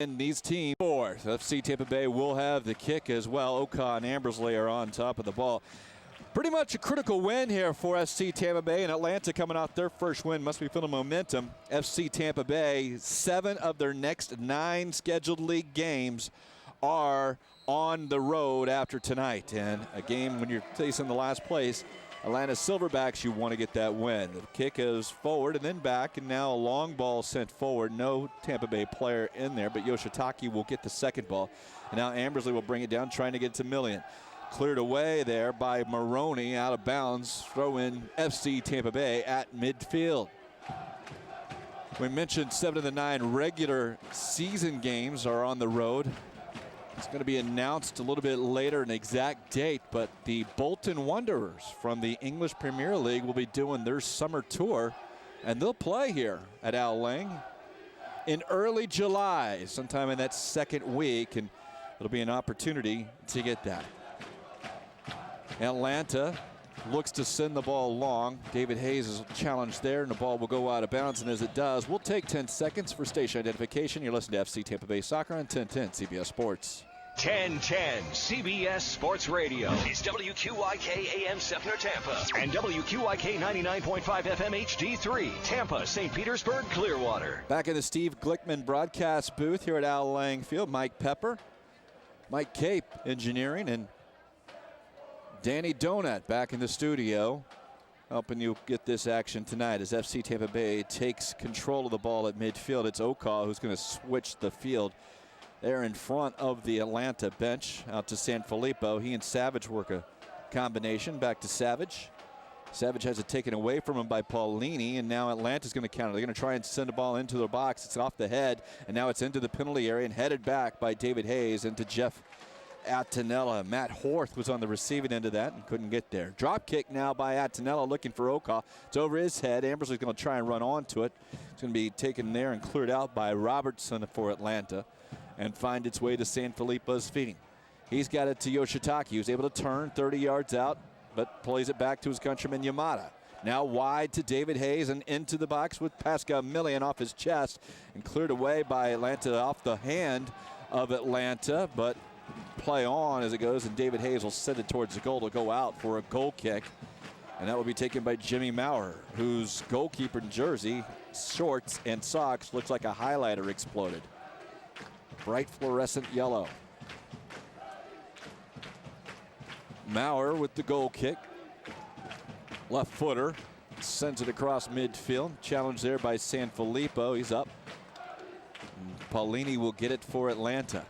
And these teams, fourth. FC Tampa Bay will have the kick as well. Ukah and Ambersley are on top of the ball. Pretty much a critical win here for FC Tampa Bay, and Atlanta coming out their first win. Must be feeling momentum. FC Tampa Bay, 7 of their next 9 scheduled league games are on the road after tonight. And a game when you're facing the last place, Atlanta Silverbacks, you want to get that win. The kick is forward and then back, and now a long ball sent forward. No Tampa Bay player in there, but Yoshitaki will get the second ball. And now Ambersley will bring it down, trying to get to Million. Cleared away there by Maroney, out of bounds. Throw in FC Tampa Bay at midfield. We mentioned 7 of the 9 regular season games are on the road. It's going to be announced a little bit later, an exact date, but the Bolton Wanderers from the English Premier League will be doing their summer tour, and they'll play here at Al Lang in early July, sometime in that second week, and it'll be an opportunity to get that. Atlanta looks to send the ball long. David Hayes is challenged there, and the ball will go out of bounds, and as it does, we'll take 10 seconds for station identification. You're listening to FC Tampa Bay Soccer on 1010 CBS Sports. 1010 CBS Sports Radio is WQYK AM Sefner Tampa and WQYK 99.5 FM HD3 Tampa, St. Petersburg, Clearwater. Back in the Steve Glickman broadcast booth here at Al Lang Field, Mike Pepper, Mike Cape engineering, and Danny Donut back in the studio, helping you get this action tonight as FC Tampa Bay takes control of the ball at midfield. It's Ukah who's going to switch the field there in front of the Atlanta bench out to Sanfilippo. He and Savage work a combination. Back to Savage. Savage has it taken away from him by Paulini, and now Atlanta's going to counter. They're going to try and send a ball into the box. It's off the head, and now it's into the penalty area and headed back by David Hayes into Jeff Attinella. Matt Horth was on the receiving end of that and couldn't get there. Drop kick now by Attinella looking for Ukah. It's over his head. Ambersley's going to try and run onto it. It's going to be taken there and cleared out by Robertson for Atlanta and find its way to Sanfilippo's feet. He's got it to Yoshitaki, who's able to turn 30 yards out, but plays it back to his countryman Yamada. Now wide to David Hayes and into the box with Pascal Million off his chest and cleared away by Atlanta off the hand of Atlanta, but play on as it goes, and David Hayes will send it towards the goal to go out for a goal kick, and that will be taken by Jimmy Maurer, whose goalkeeper jersey, shorts, and socks looks like a highlighter exploded. Bright fluorescent yellow. Maurer with the goal kick. Left footer sends it across midfield. Challenged there by Sanfilippo. He's up. And Paulini will get it for Atlanta.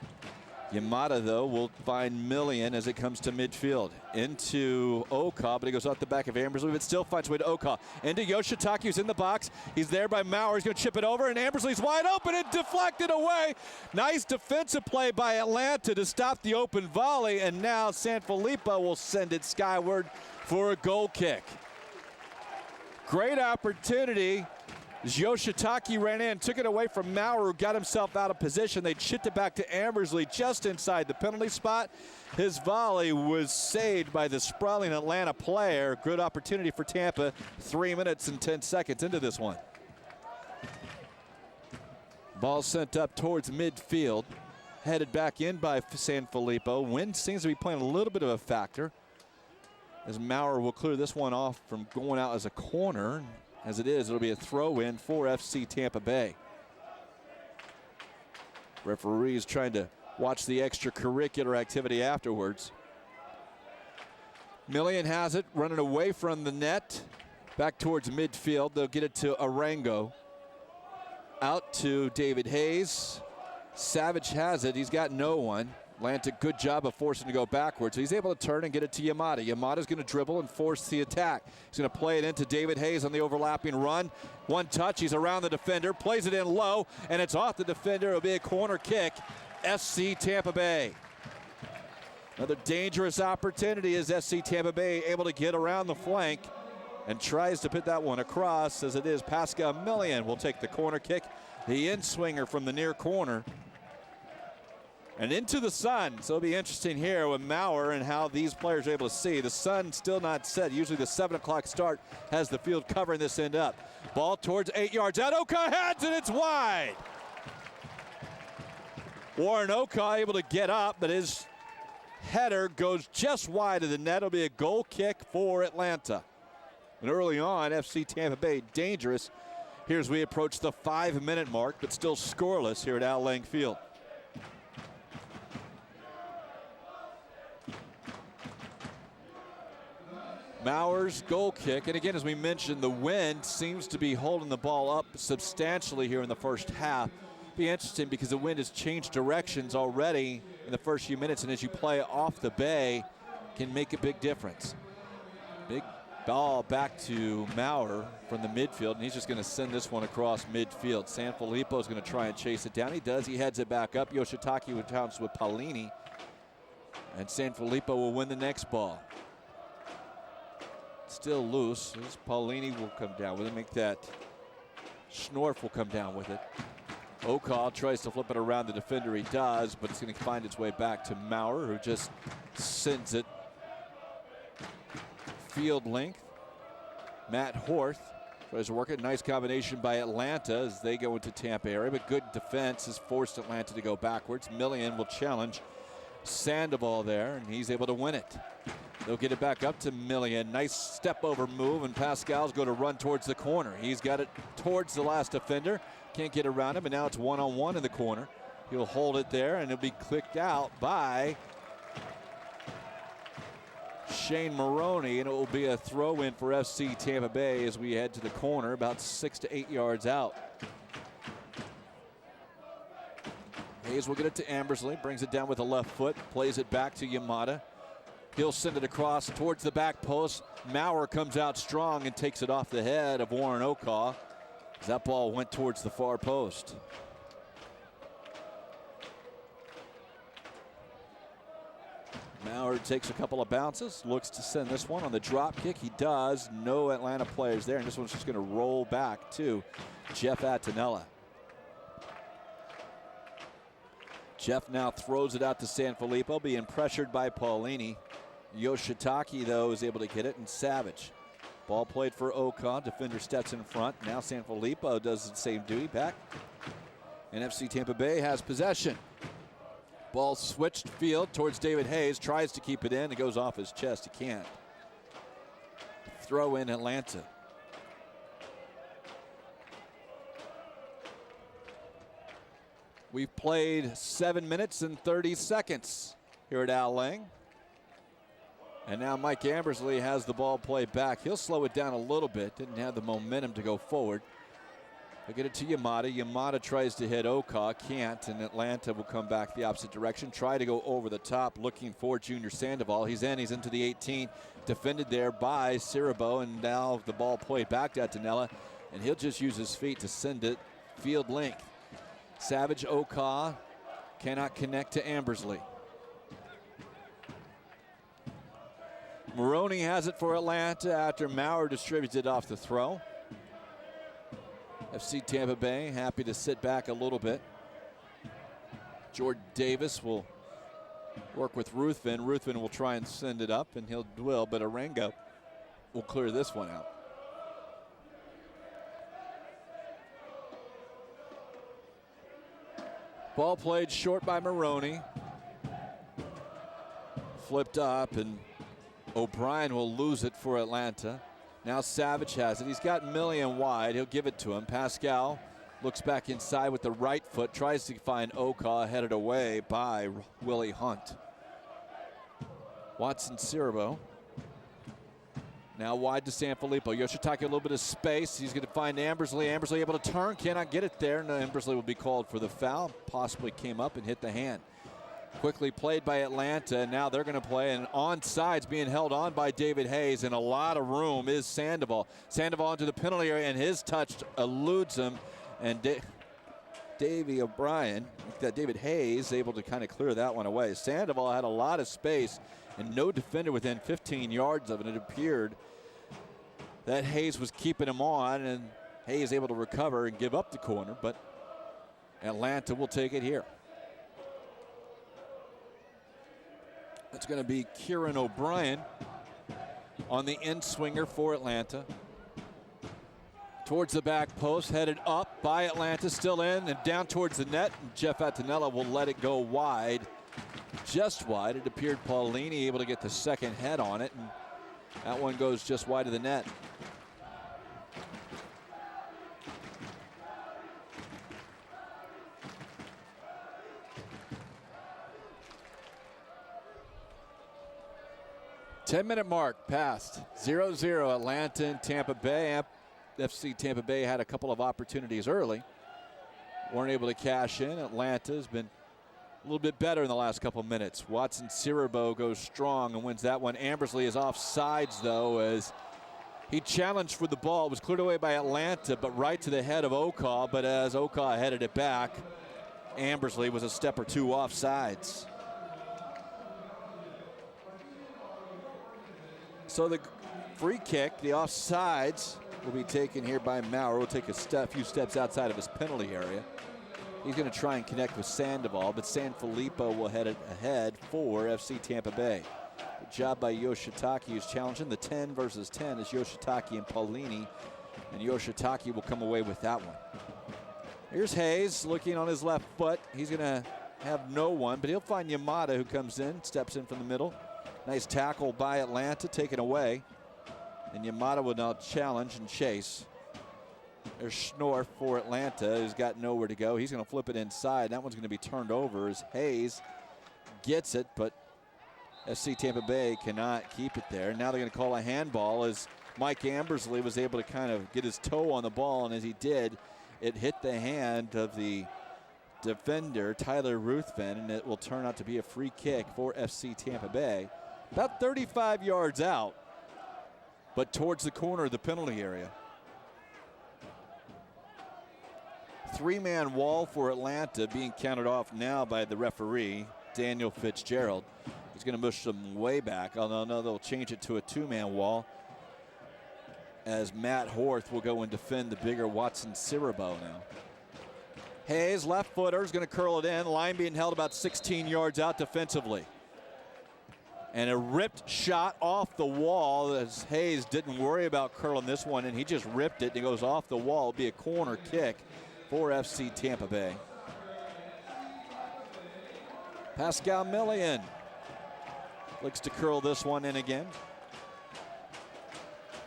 Yamada, though, will find Million as it comes to midfield. Into Ukah, but he goes off the back of Ambersley, but still finds way to Ukah. Into Yoshitaki, who's in the box. He's there by Maurer. He's going to chip it over, and Ambersley's wide open and deflected away. Nice defensive play by Atlanta to stop the open volley, and now Sanfilippo will send it skyward for a goal kick. Great opportunity. As Yoshitaki ran in, took it away from Maurer, who got himself out of position. They chipped it back to Ambersley just inside the penalty spot. His volley was saved by the sprawling Atlanta player. Good opportunity for Tampa. 3 minutes and 10 seconds into this one. Ball sent up towards midfield. Headed back in by Sanfilippo. Wind seems to be playing a little bit of a factor, as Maurer will clear this one off from going out as a corner. As it is, it'll be a throw-in for FC Tampa Bay. Referees trying to watch the extracurricular activity afterwards. Million has it, running away from the net. Back towards midfield. They'll get it to Arango. Out to David Hayes. Savage has it. He's got no one. Atlanta, good job of forcing to go backwards. So he's able to turn and get it to Yamada. Yamada's going to dribble and force the attack. He's going to play it into David Hayes on the overlapping run. One touch, he's around the defender, plays it in low, and it's off the defender. It'll be a corner kick. FC Tampa Bay. Another dangerous opportunity as FC Tampa Bay able to get around the flank and tries to put that one across, as it is Pascal Million will take the corner kick. The in-swinger from the near corner. And into the sun. So it'll be interesting here with Maurer and how these players are able to see. The sun still not set. Usually the 7 o'clock start has the field covering this end up. Ball towards 8 yards out. Ukah heads, and it's wide. Warren Ukah able to get up, but his header goes just wide of the net. It'll be a goal kick for Atlanta. And early on, FC Tampa Bay dangerous here as we approach the 5-minute mark, but still scoreless here at Al Lang Field. Maurer's goal kick, and again, as we mentioned, the wind seems to be holding the ball up substantially here in the first half. Be interesting because the wind has changed directions already in the first few minutes, and as you play off the bay, can make a big difference. Big ball back to Maurer from the midfield, and he's just going to send this one across midfield. Sanfilippo is going to try and chase it down. He does. He heads it back up. Yoshitaki would pounce with Paulini, and Sanfilippo will win the next ball. Still loose. As Paulini will come down with it. Make that. Schnorf will come down with it. Ukah tries to flip it around the defender. He does, but it's going to find its way back to Maurer, who just sends it field length. Matt Horth tries to work it. Nice combination by Atlanta as they go into Tampa area, but good defense has forced Atlanta to go backwards. Millian will challenge Sandoval there, and he's able to win it. They'll get it back up to Millian. Nice step over move, and Pascal's going to run towards the corner. He's got it towards the last defender. Can't get around him, and now it's one-on-one in the corner. He'll hold it there, and it'll be clicked out by Shane Maroney, and it will be a throw-in for FC Tampa Bay as we head to the corner, about 6 to 8 yards out. Hayes will get it to Ambersley, brings it down with the left foot, plays it back to Yamada. He'll send it across towards the back post. Maurer comes out strong and takes it off the head of Warren Ukah as that ball went towards the far post. Maurer takes a couple of bounces, looks to send this one on the drop kick. He does. No Atlanta players there, and this one's just going to roll back to Jeff Attinella. Jeff now throws it out to Sanfilippo, being pressured by Paulini. Yoshitaki, though, is able to get it, and Savage. Ball played for Ukah. Defender steps in front. Now Sanfilippo does the same duty back. And FC Tampa Bay has possession. Ball switched field towards David Hayes. Tries to keep it in. It goes off his chest. He can't. Throw in Atlanta. We've played 7 minutes and 30 seconds here at Al Lang. And now Mike Ambersley has the ball played back. He'll slow it down a little bit. Didn't have the momentum to go forward. They'll get it to Yamada. Yamada tries to hit Ukah. Can't. And Atlanta will come back the opposite direction. Try to go over the top looking for Junior Sandoval. He's in. He's into the 18. Defended there by Cirabo. And now the ball played back to Attinella. And he'll just use his feet to send it field length. Savage Ukah cannot connect to Ambersley. Maroney has it for Atlanta after Maurer distributes it off the throw. FC Tampa Bay happy to sit back a little bit. Jordan Davis will work with Ruthven. Ruthven will try and send it up, and he'll dwell, but Arango will clear this one out. Ball played short by Maroney. Flipped up, and O'Brien will lose it for Atlanta. Now Savage has it. He's got Millian wide. He'll give it to him. Pascal looks back inside with the right foot. Tries to find Ukah, headed away by Willie Hunt. Watson Cirabo. Now wide to Sanfilippo. Yoshitaki a little bit of space. He's going to find Ambersley. Ambersley able to turn. Cannot get it there. No, Ambersley will be called for the foul. Possibly came up and hit the hand. Quickly played by Atlanta. Now they're going to play. And onsides being held on by David Hayes. And a lot of room is Sandoval. Sandoval into the penalty area, and his touch eludes him. And Davey O'Brien, David Hayes, able to kind of clear that one away. Sandoval had a lot of space and no defender within 15 yards of it. It appeared that Hayes was keeping him on, and Hayes able to recover and give up the corner, but Atlanta will take it here. It's going to be Kieran O'Brien on the in swinger for Atlanta. Towards the back post, headed up by Atlanta, still in and down towards the net. Jeff Attinella will let it go wide, just wide. It appeared Paulini able to get the second head on it, and that one goes just wide of the net. Ten-minute mark passed. 0-0 Atlanta and Tampa Bay. FC Tampa Bay had a couple of opportunities early. Weren't able to cash in. Atlanta's been a little bit better in the last couple minutes. Watson Cirabo goes strong and wins that one. Ambersley is offsides, though, as he challenged for the ball. It was cleared away by Atlanta, but right to the head of Ukah. But as Ukah headed it back, Ambersley was a step or two offsides. So the free kick, the offsides, will be taken here by Maurer. Will take a few steps outside of his penalty area. He's going to try and connect with Sandoval, but Sanfilippo will head it ahead for FC Tampa Bay. Good job by Yoshitake, who's challenging. The 10 versus 10 is Yoshitake and Paulini, and Yoshitake will come away with that one. Here's Hayes looking on his left foot. He's going to have no one, but he'll find Yamada, who comes in, steps in from the middle. Nice tackle by Atlanta, taken away. And Yamada will now challenge and chase. There's Schnorr for Atlanta, who's got nowhere to go. He's going to flip it inside. That one's going to be turned over as Hayes gets it, but FC Tampa Bay cannot keep it there. Now they're going to call a handball as Mike Ambersley was able to kind of get his toe on the ball, and as he did, it hit the hand of the defender, Tyler Ruthven, and it will turn out to be a free kick for FC Tampa Bay. About 35 yards out, but towards the corner of the penalty area. Three-man wall for Atlanta being counted off now by the referee, Daniel Fitzgerald. He's going to push them way back, although no, they'll change it to a two-man wall as Matt Horth will go and defend the bigger Watson Cirabo now. Hayes, left footer, is going to curl it in. Line being held about 16 yards out defensively. And a ripped shot off the wall as Hayes didn't worry about curling this one, and he just ripped it and it goes off the wall. It'll be a corner kick for FC Tampa Bay. Pascal Millian looks to curl this one in again.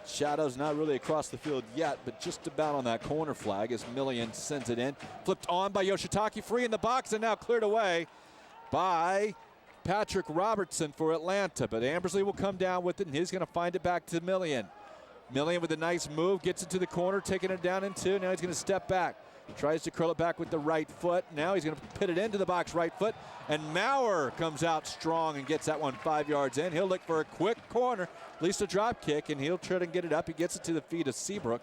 Shadow's not really across the field yet, but just about on that corner flag as Millian sends it in. Flipped on by Yoshitake, free in the box, and now cleared away by Patrick Robertson for Atlanta. But Ambersley will come down with it, and he's going to find it back to Millian. Millian with a nice move, gets it to the corner, taking it down in two. Now he's going to step back. Tries to curl it back with the right foot. Now he's going to put it into the box, right foot. And Maurer comes out strong and gets that one 5 yards in. He'll look for a quick corner, at least a drop kick, and he'll try to get it up. He gets it to the feet of Seabrook.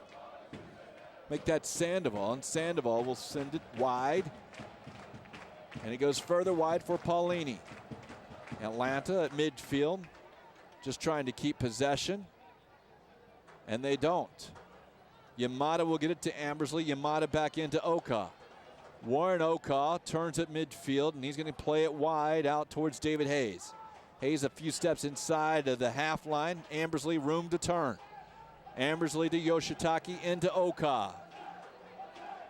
Make that Sandoval, and Sandoval will send it wide. And it goes further wide for Paulini. Atlanta at midfield, just trying to keep possession. And they don't. Yamada will get it to Ambersley. Yamada back into Ukah. Warren Ukah turns at midfield, and he's going to play it wide out towards David Hayes. Hayes a few steps inside of the half line. Ambersley room to turn. Ambersley to Yoshitake into Ukah.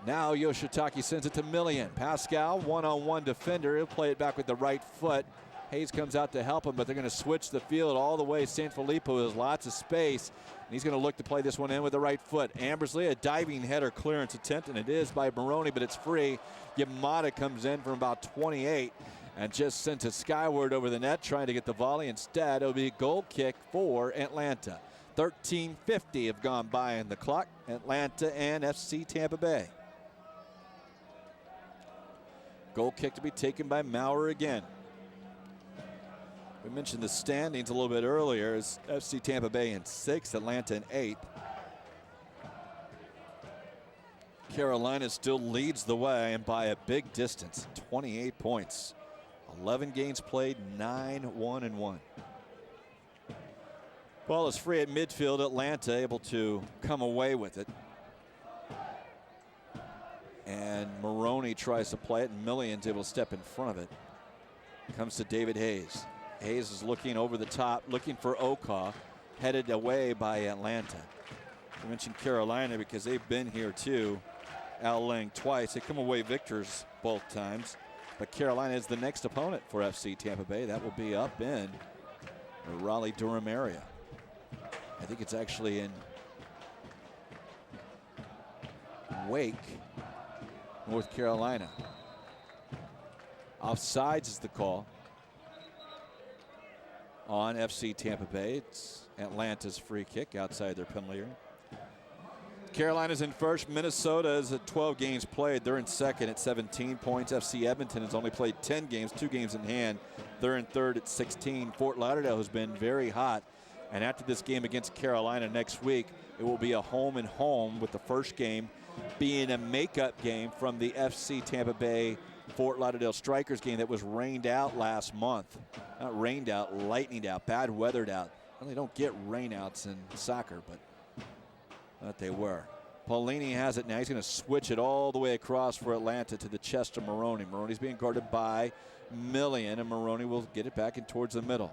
Now Yoshitake sends it to Millian. Pascal, one-on-one defender. He'll play it back with the right foot. Hayes comes out to help him, but they're going to switch the field all the way. Sanfilippo has lots of space, and he's going to look to play this one in with the right foot. Ambersley, a diving header clearance attempt, and it is by Maroney, but it's free. Yamada comes in from about 28 and just sent it skyward over the net, trying to get the volley. Instead, it'll be a goal kick for Atlanta. 13:50 have gone by in the clock. Atlanta and FC Tampa Bay. Goal kick to be taken by Maurer again. We mentioned the standings a little bit earlier as FC Tampa Bay in 6th, Atlanta in 8th. Carolina still leads the way and by a big distance, 28 points. 11 games played, 9-1-1. Ball is free at midfield. Atlanta able to come away with it. And Maroney tries to play it, and Millian's able to step in front of it. Comes to David Hayes. Hayes is looking over the top, looking for Ukah, headed away by Atlanta. I mentioned Carolina because they've been here too. Al Lang twice. They come away victors both times. But Carolina is the next opponent for FC Tampa Bay. That will be up in the Raleigh-Durham area. I think it's actually in Wake, North Carolina. Offsides is the call on FC Tampa Bay. It's Atlanta's free kick outside their penalty area. Carolina's in first. Minnesota is at 12 games played. They're in second at 17 points. FC Edmonton has only played 10 games, 2 games in hand. They're in third at 16. Fort Lauderdale has been very hot. And after this game against Carolina next week, it will be a home and home, with the first game being a makeup game from the FC Tampa Bay Fort Lauderdale Strikers game that was rained out last month. Not rained out, lightninged out, bad weathered out. Well, they don't get rainouts in soccer, but they were. Paulini has it now. He's going to switch it all the way across for Atlanta to the chest of Maroney. Maroney's being guarded by Millian, and Maroney will get it back in towards the middle.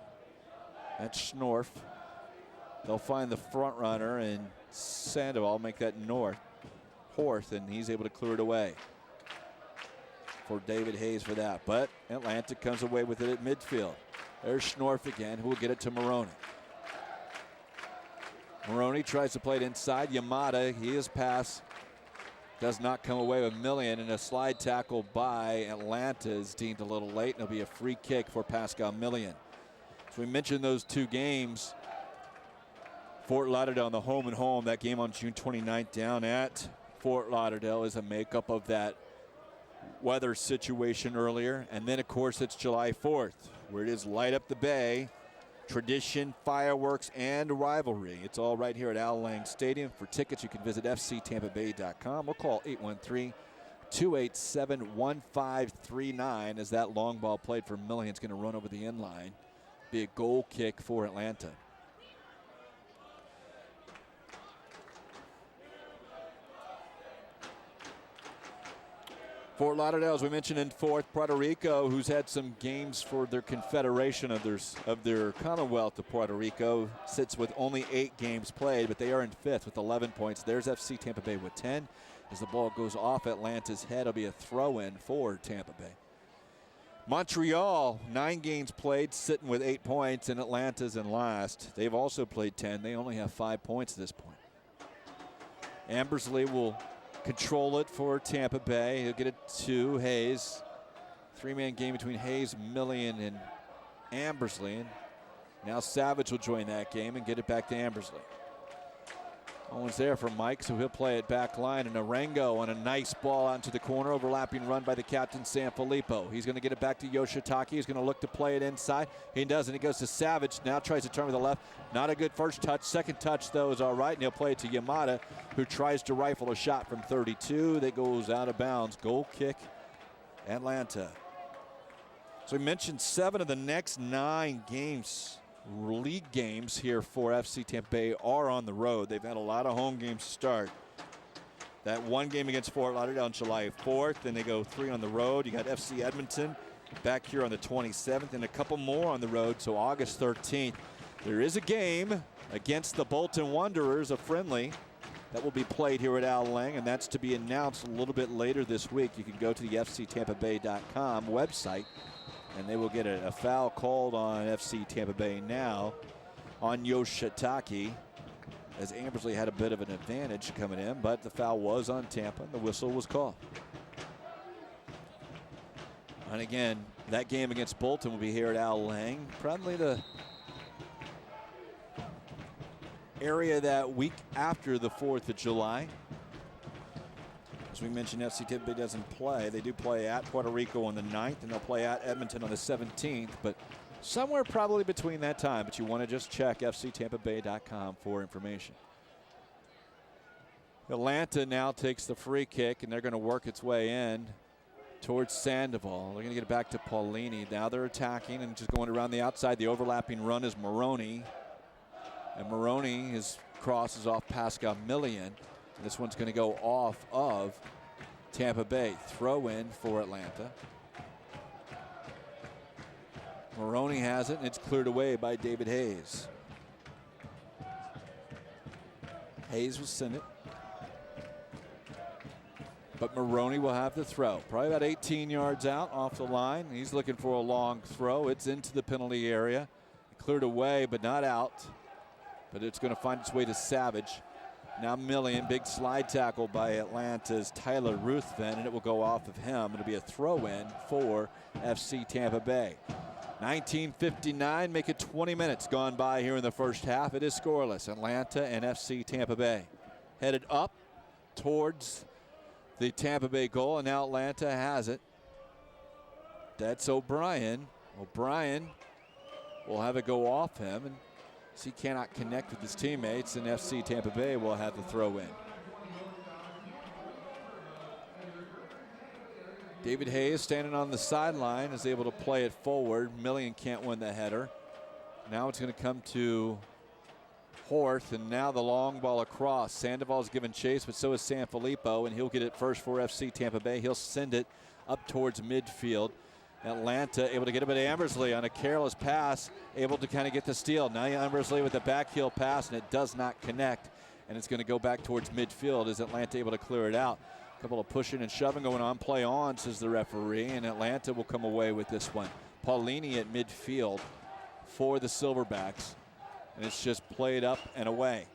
That's Schnorf. They'll find the front runner, and Sandoval will make that Horth, and he's able to clear it away for David Hayes for that. But Atlanta comes away with it at midfield. There's Schnorf again, who will get it to Maroney. Maroney tries to play it inside. Yamada, his pass does not come away with Millian, and a slide tackle by Atlanta is deemed a little late, and it'll be a free kick for Pascal Millian. So we mentioned those two games. Fort Lauderdale on the home and home. That game on June 29th down at Fort Lauderdale is a makeup of that weather situation earlier. And then, of course, it's July 4th, where it is light up the bay. Tradition, fireworks, and rivalry. It's all right here at Al Lang Stadium. For tickets, you can visit fctampabay.com or call 813-287-1539 as that long ball played for Millian is going to run over the end line. Be a goal kick for Atlanta. Fort Lauderdale, as we mentioned, in fourth. Puerto Rico, who's had some games for their confederation of their Commonwealth of Puerto Rico, sits with only 8 games played, but they are in fifth with 11 points. There's FC Tampa Bay with 10. As the ball goes off Atlanta's head, it'll be a throw-in for Tampa Bay. Montreal, 9 games played, sitting with 8 points, and Atlanta's in last. They've also played 10. They only have 5 points at this point. Ambersley will control it for Tampa Bay. He'll get it to Hayes. 3-man game between Hayes, Millian, and Ambersley. And now Savage will join that game and get it back to Ambersley. No one's there for Mike, so he'll play it back line. And Arango on a nice ball out into the corner. Overlapping run by the captain, Sanfilippo. He's going to get it back to Yoshitake. He's going to look to play it inside. He doesn't. He goes to Savage. Now tries to turn with the left. Not a good first touch. Second touch, though, is all right. And he'll play it to Yamada, who tries to rifle a shot from 32. That goes out of bounds. Goal kick, Atlanta. So we mentioned 7 of the next 9 games, league games here for FC Tampa Bay, are on the road. They've had a lot of home games to start. That one game against Fort Lauderdale on July 4th, then they go 3 on the road. You got FC Edmonton back here on the 27th, and a couple more on the road, so August 13th. There is a game against the Bolton Wanderers, a friendly, that will be played here at Al Lang, and that's to be announced a little bit later this week. You can go to the fctampabay.com website, and they will get a foul called on FC Tampa Bay now on Yoshitake, as Ambersley had a bit of an advantage coming in, but the foul was on Tampa, and the whistle was called. And again, that game against Bolton will be here at Al Lang, probably the area that week after the 4th of July. As we mentioned, FC Tampa Bay doesn't play. They do play at Puerto Rico on the 9th, and they'll play at Edmonton on the 17th, but somewhere probably between that time. But you want to just check fctampabay.com for information. Atlanta now takes the free kick, and they're going to work its way in towards Sandoval. They're going to get it back to Paulini. Now they're attacking and just going around the outside. The overlapping run is Maroney, and Maroney, his cross is off Pascal Millian. This one's going to go off of Tampa Bay. Throw in for Atlanta. Maroney has it, and it's cleared away by David Hayes. Hayes will send it. But Maroney will have the throw. Probably about 18 yards out off the line. He's looking for a long throw. It's into the penalty area. Cleared away, but not out. But it's going to find its way to Savage. Now Million, big slide tackle by Atlanta's Tyler Ruthven, and it will go off of him. It'll be a throw-in for FC Tampa Bay. 19:59, make it 20 minutes gone by here in the first half. It is scoreless. Atlanta and FC Tampa Bay headed up towards the Tampa Bay goal, and now Atlanta has it. That's O'Brien. O'Brien will have it go off him, and as he cannot connect with his teammates, and FC Tampa Bay will have the throw in. David Hayes standing on the sideline is able to play it forward. Million can't win the header. Now it's going to come to Horth, and now the long ball across. Sandoval's given chase, but so is Sanfilippo, and he'll get it first for FC Tampa Bay. He'll send it up towards midfield. Atlanta able to get it, but Ambersley on a careless pass, able to kind of get the steal. Now Ambersley with the back heel pass, and it does not connect, and it's going to go back towards midfield. Is Atlanta able to clear it out? A couple of pushing and shoving going on. Play on, says the referee, and Atlanta will come away with this one. Paulini at midfield for the Silverbacks. And it's just played up and away.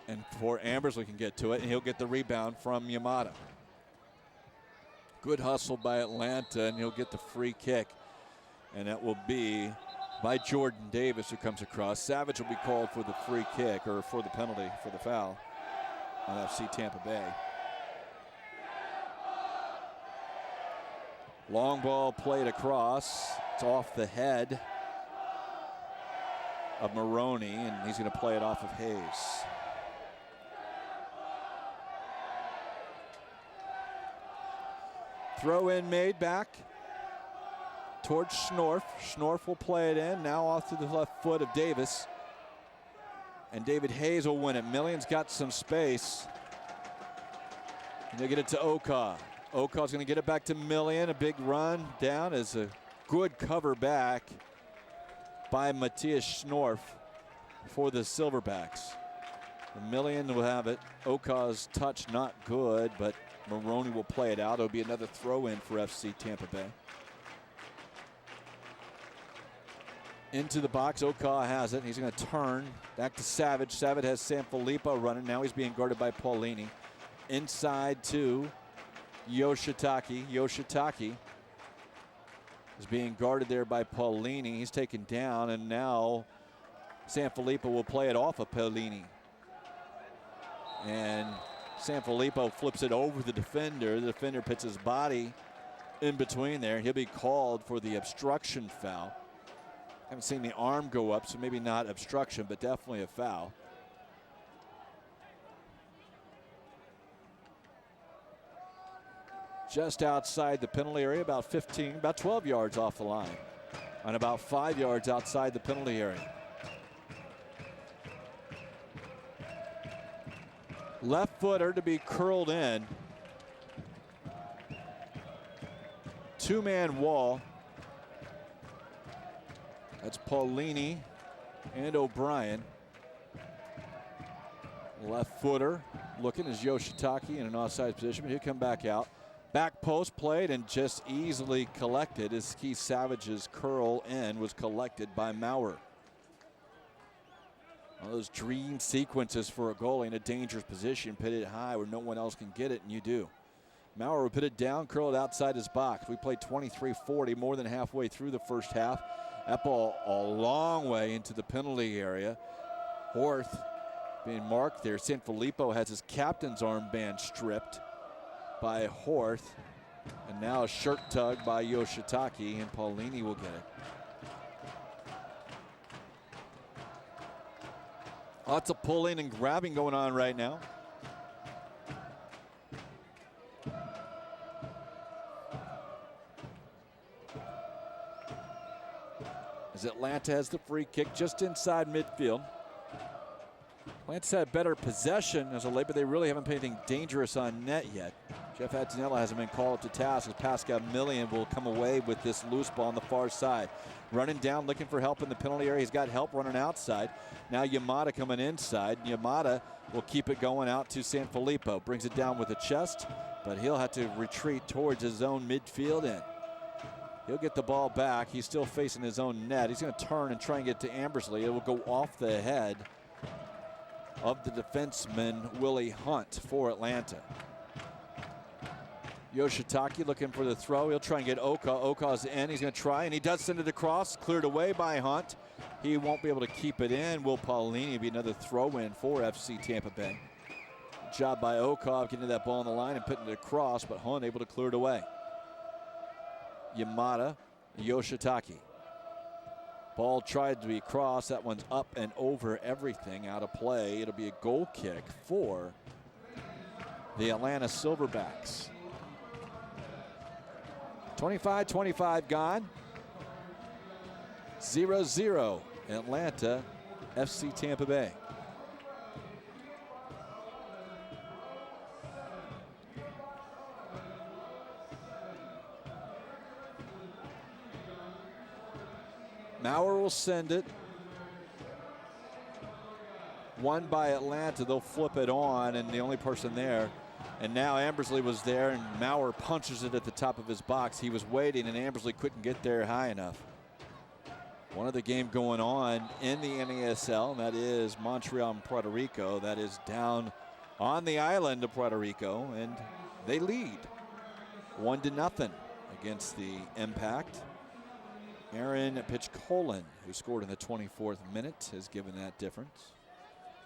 And before Ambersley can get to it, and he'll get the rebound from Yamada. Good hustle by Atlanta, and he'll get the free kick. And that will be by Jordan Davis, who comes across. Savage will be called for the free kick, or for the penalty, for the foul on FC Tampa Bay. Long ball played across. It's off the head of Maroney, and he's going to play it off of Hayes. Throw in made back towards Schnorf. Schnorf will play it in, now off to the left foot of Davis. And David Hayes will win it. Million's got some space. And they get it to Ukah. Ukah's going to get it back to Million. A big run down is a good cover back by Matthias Schnorf for the Silverbacks. Million will have it. Ukah's touch not good, but Maroney will play it out. It'll be another throw in for FC Tampa Bay. Into the box, Ukah has it. He's going to turn back to Savage. Savage has Sanfilippo running. Now he's being guarded by Paulini. Inside to Yoshitaki. Yoshitaki is being guarded there by Paulini. He's taken down, and now Sanfilippo will play it off of Paulini. And Sanfilippo flips it over the defender. The defender puts his body in between there. He'll be called for the obstruction foul. Haven't seen the arm go up, so maybe not obstruction, but definitely a foul. Just outside the penalty area, about 12 yards off the line, and about 5 yards outside the penalty area. Left footer to be curled in. Two-man wall. That's Paulini and O'Brien. Left footer looking is Yoshitaki in an offside position, but he'll come back out. Back post played and just easily collected as Keith Savage's curl in was collected by Maurer. One of those dream sequences for a goalie in a dangerous position, put it high where no one else can get it, and you do. Maurer will put it down, curl it outside his box. We played 23-40, more than halfway through the first half. That ball a long way into the penalty area. Horth being marked there. Sanfilippo has his captain's armband stripped by Horth. And now a shirt tug by Yoshitaki, and Paulini will get it. Lots of pulling and grabbing going on right now. As Atlanta has the free kick just inside midfield. Atlanta's had better possession as of late, but they really haven't put anything dangerous on net yet. Jeff Attinella hasn't been called to task as Pascal Million will come away with this loose ball on the far side. Running down, looking for help in the penalty area. He's got help running outside. Now Yamada coming inside. Yamada will keep it going out to Sanfilippo. Brings it down with the chest, but he'll have to retreat towards his own midfield end. He'll get the ball back. He's still facing his own net. He's going to turn and try and get to Ambersley. It will go off the head of the defenseman, Willie Hunt, for Atlanta. Yoshitaki looking for the throw. He'll try and get Ukah. Ukah's in. He's going to try, and he does send it across. Cleared away by Hunt. He won't be able to keep it in. Will Paulini be another throw-in for FC Tampa Bay. Good job by Ukah getting that ball on the line and putting it across, but Hunt able to clear it away. Yamada, Yoshitaki. Ball tried to be crossed. That one's up and over everything, out of play. It'll be a goal kick for the Atlanta Silverbacks. 25-25 gone. 0-0 Atlanta, FC Tampa Bay. Maurer will send it. Won by Atlanta. They'll flip it on, and the only person there. And now Ambersley was there, and Maurer punches it at the top of his box. He was waiting, and Ambersley couldn't get there high enough. One other game going on in the NASL, and that is Montreal and Puerto Rico. That is down on the island of Puerto Rico, and they lead 1-0 against the Impact. Aaron Pitchkolin, who scored in the 24th minute, has given that difference.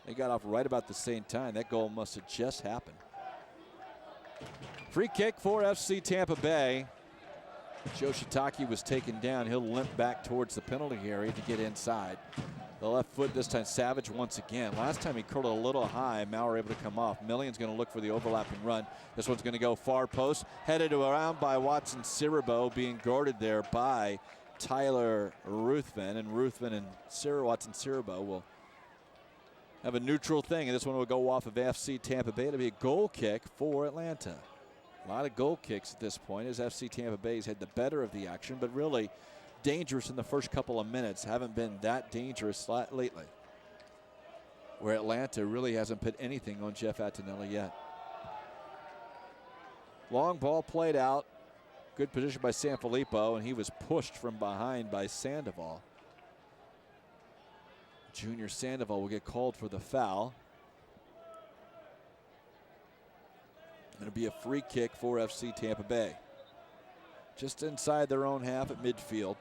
They got off right about the same time. That goal must have just happened. Free kick for FC Tampa Bay. Yoshitaki was taken down. He'll limp back towards the penalty area to get inside. The left foot this time, Savage once again. Last time he curled it a little high. Maurer able to come off. Million's going to look for the overlapping run. This one's going to go far post. Headed around by Watson Siribo, being guarded there by Tyler Ruthven. And Ruthven and Watson Siribo will have a neutral thing, and this one will go off of FC Tampa Bay. It'll be a goal kick for Atlanta. A lot of goal kicks at this point as FC Tampa Bay's had the better of the action, but really dangerous in the first couple of minutes. Haven't been that dangerous lately, where Atlanta really hasn't put anything on Jeff Attinella yet. Long ball played out. Good position by Sanfilippo, and he was pushed from behind by Sandoval. Junior Sandoval will get called for the foul. It'll be a free kick for FC Tampa Bay. Just inside their own half at midfield.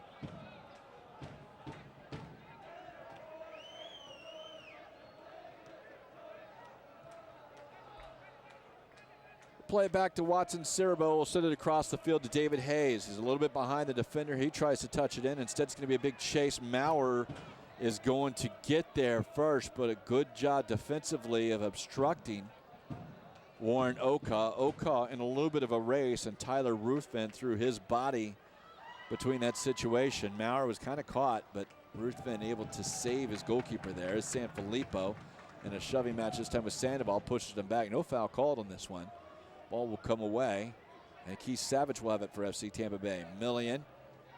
Play it back to Watson Siribo. Will send it across the field to David Hayes. He's a little bit behind the defender. He tries to touch it in. Instead, it's going to be a big chase. Maurer is going to get there first, but a good job defensively of obstructing Warren Ukah. Ukah in a little bit of a race, and Tyler Ruthven threw his body between that situation. Maurer was kind of caught, but Ruthven able to save his goalkeeper there. Is Sanfilippo in a shoving match this time with Sandoval, pushes him back. No foul called on this one. Ball will come away, and Keith Savage will have it for FC Tampa Bay. Million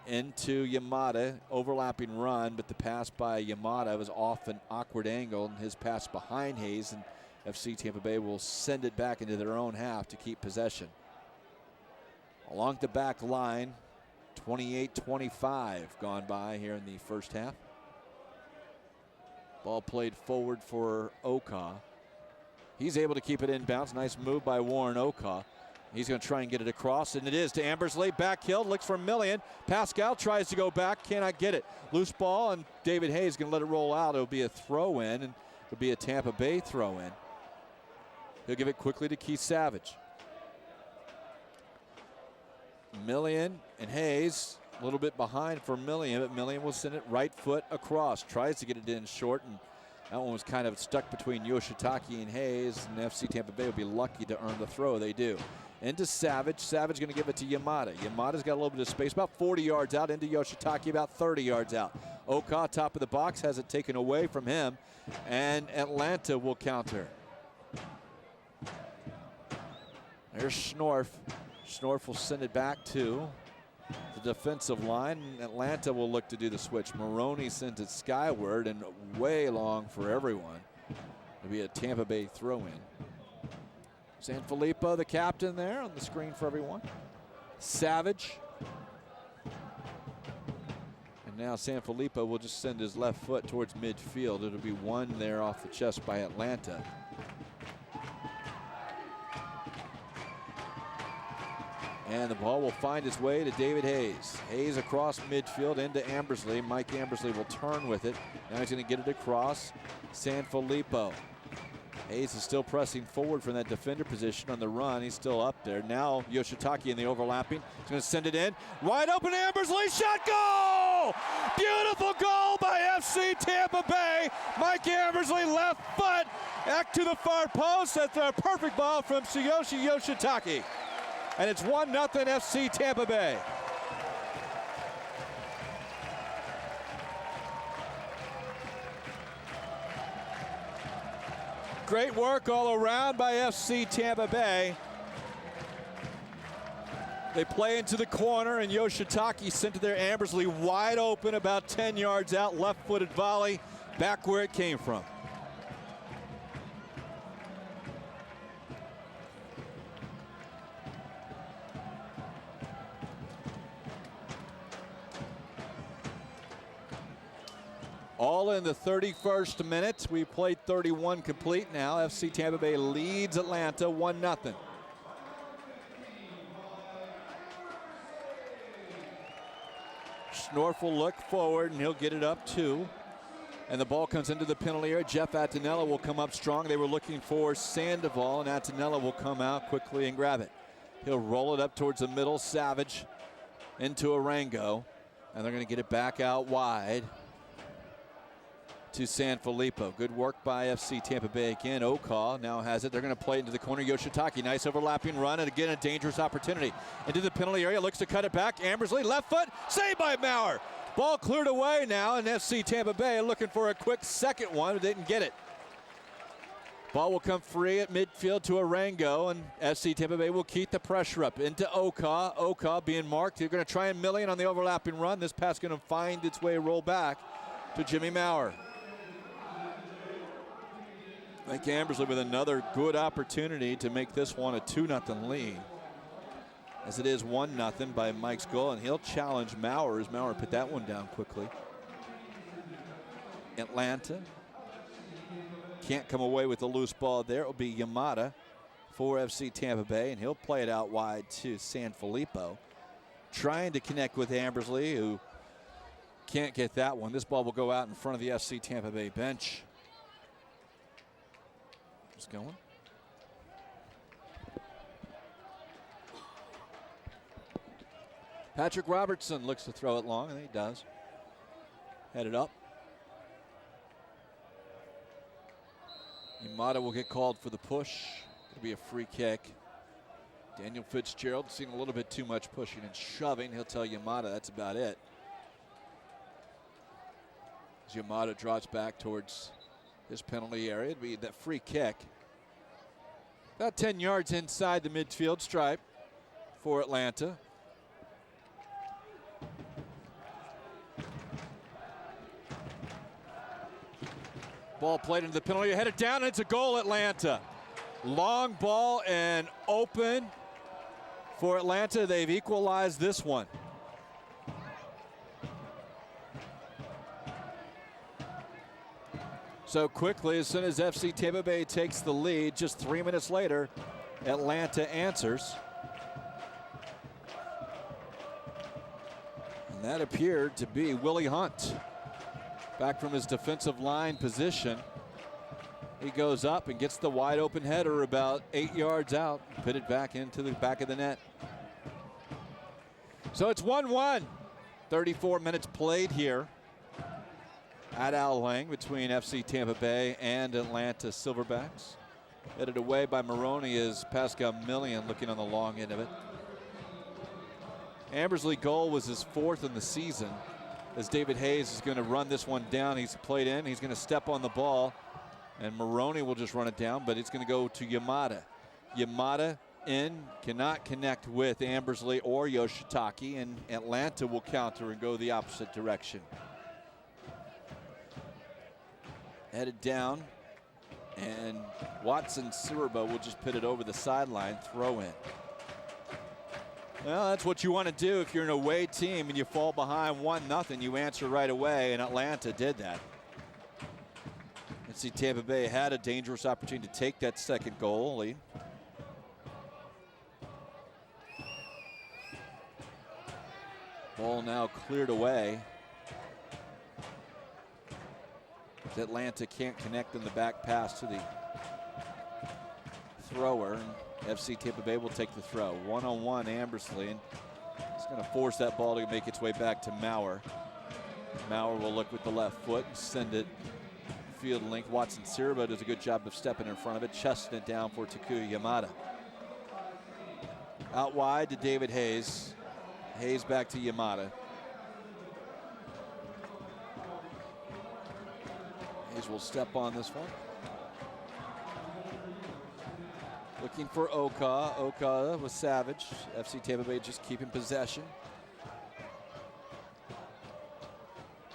into Yamada, overlapping run, but the pass by Yamada was off an awkward angle, and his pass behind Hayes, and FC Tampa Bay will send it back into their own half to keep possession. Along the back line, 28-25 gone by here in the first half. Ball played forward for Ukah. He's able to keep it in bounds. Nice move by Warren Ukah. He's going to try and get it across, and it is to Ambersley. Back heel, looks for Million. Pascal tries to go back, cannot get it. Loose ball, and David Hayes going to let it roll out. It'll be a throw-in, and it'll be a Tampa Bay throw-in. He'll give it quickly to Keith Savage. Million and Hayes a little bit behind for Million, but Million will send it right foot across. Tries to get it in short, and that one was kind of stuck between Yoshitaki and Hayes, and FC Tampa Bay will be lucky to earn the throw. They do. Into Savage. Savage going to give it to Yamada. Yamada's got a little bit of space, about 40 yards out. Into Yoshitaki, about 30 yards out. Ukah, top of the box, has it taken away from him, and Atlanta will counter. Here's Schnorf. Schnorf will send it back to the defensive line. Atlanta will look to do the switch. Maroney sends it skyward and way long for everyone. It'll be a Tampa Bay throw-in. Sanfilippo, the captain there on the screen for everyone. Savage. And now Sanfilippo will just send his left foot towards midfield. It'll be one there off the chest by Atlanta. And the ball will find its way to David Hayes. Hayes across midfield into Ambersley. Mike Ambersley will turn with it. Now he's going to get it across Sanfilippo. Hayes is still pressing forward from that defender position on the run. He's still up there. Now Yoshitake in the overlapping. He's going to send it in. Wide open Ambersley. Shot, goal! Beautiful goal by FC Tampa Bay. Mike Ambersley left foot back to the far post. That's a perfect ball from Tsuyoshi Yoshitake. And it's 1-0 FC Tampa Bay. Great work all around by FC Tampa Bay. They play into the corner, and Yoshitake sent to their Ambersley wide open about 10 yards out, left-footed volley, back where it came from. All in the 31st minute. We've played 31 complete now. FC Tampa Bay leads Atlanta 1-0. Schnorf will look forward, and he'll get it up too. And the ball comes into the penalty area. Jeff Attinella will come up strong. They were looking for Sandoval, and Attinella will come out quickly and grab it. He'll roll it up towards the middle. Savage into Arango, and they're going to get it back out wide to Sanfilippo. Good work by FC Tampa Bay again. Ukah now has it. They're going to play it into the corner. Yoshitake, nice overlapping run, and again a dangerous opportunity. Into the penalty area, looks to cut it back. Ambersley, left foot, saved by Maurer. Ball cleared away now, and FC Tampa Bay looking for a quick second one, but didn't get it. Ball will come free at midfield to Arango, and FC Tampa Bay will keep the pressure up. Into Ukah. Ukah being marked. They're going to try and mill in on the overlapping run. This pass going to find its way, roll back to Jimmy Maurer. Mike Ambersley with another good opportunity to make this one a 2-0 lead. As it is 1-0 by Mike's goal, and he'll challenge Maurer as Maurer put that one down quickly. Atlanta can't come away with the loose ball there. It will be Yamada for FC Tampa Bay, and he'll play it out wide to Sanfilippo. Trying to connect with Ambersley, who can't get that one. This ball will go out in front of the FC Tampa Bay bench. Just going. Patrick Robertson looks to throw it long, and he does. Headed up. Yamada will get called for the push. It'll be a free kick. Daniel Fitzgerald seen a little bit too much pushing and shoving. He'll tell Yamada that's about it. As Yamada drops back towards his penalty area, it'd be that free kick. About 10 yards inside the midfield stripe for Atlanta. Ball played into the penalty, headed down, and it's a goal, Atlanta. Long ball and open for Atlanta. They've equalized this one. So quickly, as soon as FC Tampa Bay takes the lead, just 3 minutes later, Atlanta answers. And that appeared to be Willie Hunt. Back from his defensive line position. He goes up and gets the wide open header about 8 yards out. Put it back into the back of the net. So it's 1-1. 34 minutes played here at Al Lang between FC Tampa Bay and Atlanta Silverbacks. Headed away by Maroney is Pascal Millian looking on the long end of it. Ambersley goal was his 4th in the season. As David Hayes is going to run this one down, he's played in, he's going to step on the ball, and Maroney will just run it down, but it's going to go to Yamada. Yamada in, cannot connect with Ambersley or Yoshitaki, and Atlanta will counter and go the opposite direction. Headed down, and Watson Siriba will just put it over the sideline, throw in. Well, that's what you want to do if you're an away team and you fall behind 1-0. You answer right away, and Atlanta did that. FC Tampa Bay had a dangerous opportunity to take that second goal lead. Ball now cleared away. Atlanta can't connect in the back pass to the thrower. And FC Tampa Bay will take the throw. One-on-one Ambersley, and it's going to force that ball to make its way back to Maurer. Maurer will look with the left foot and send it field length. Watson Siriba does a good job of stepping in front of it, chesting it down for Takuya Yamada. Out wide to David Hayes. Hayes back to Yamada. Hayes will step on this one. Looking for Ukah. Ukah with Savage. FC Tampa Bay just keeping possession.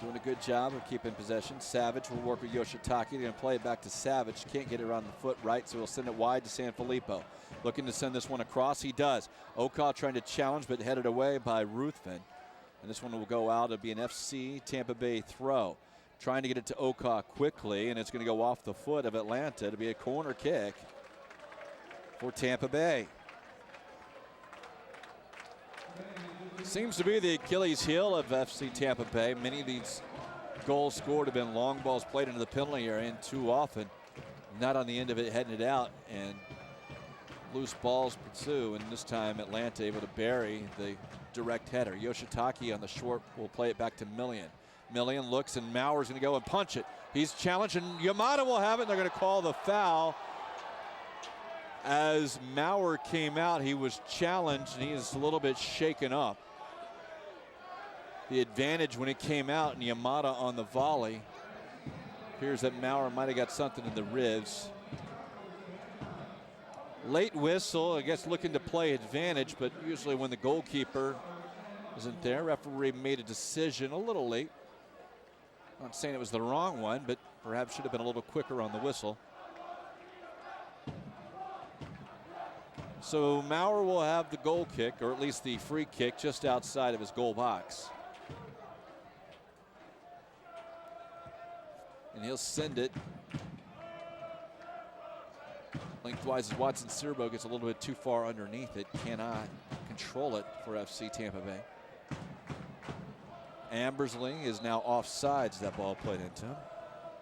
Doing a good job of keeping possession. Savage will work with Yoshitaki. They're going to play it back to Savage. Can't get it around the foot right, so he'll send it wide to Sanfilippo. Looking to send this one across. He does. Ukah trying to challenge, but headed away by Ruthven. And this one will go out. It'll be an FC Tampa Bay throw. Trying to get it to Ukah quickly, and it's going to go off the foot of Atlanta to be a corner kick for Tampa Bay. Seems to be the Achilles heel of FC Tampa Bay. Many of these goals scored have been long balls played into the penalty area, and too often not on the end of it, heading it out, and loose balls pursue. And this time Atlanta able to bury the direct header. Yoshitaki on the short will play it back to Millian. Millian looks, and Maurer's going to go and punch it. He's challenged, and Yamada will have it, and they're going to call the foul. As Maurer came out, he was challenged, and he is a little bit shaken up. The advantage when it came out, and Yamada on the volley. Appears that Maurer might have got something in the ribs. Late whistle, I guess looking to play advantage, but usually when the goalkeeper isn't there, referee made a decision a little late. Not saying it was the wrong one, but perhaps should have been a little quicker on the whistle. So Maurer will have the goal kick, or at least the free kick, just outside of his goal box. And he'll send it lengthwise as Watson Siriba gets a little bit too far underneath it. Cannot control it for FC Tampa Bay. Ambersley is now offsides. That ball played into him.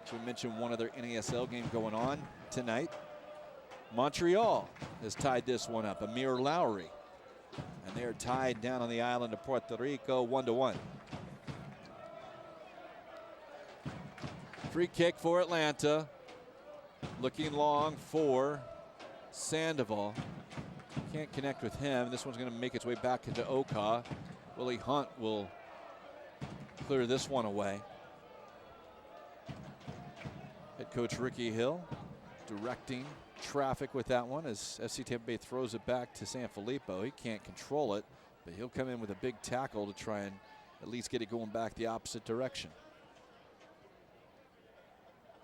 So we mentioned one other NASL game going on tonight. Montreal has tied this one up. Amir Lowry. And they're tied down on the island of Puerto Rico 1-1. Free kick for Atlanta. Looking long for Sandoval. Can't connect with him. This one's going to make its way back into Ukah. Willie Hunt will clear this one away. Head coach Ricky Hill directing traffic with that one as FC Tampa Bay throws it back to Sanfilippo. He can't control it, but he'll come in with a big tackle to try and at least get it going back the opposite direction.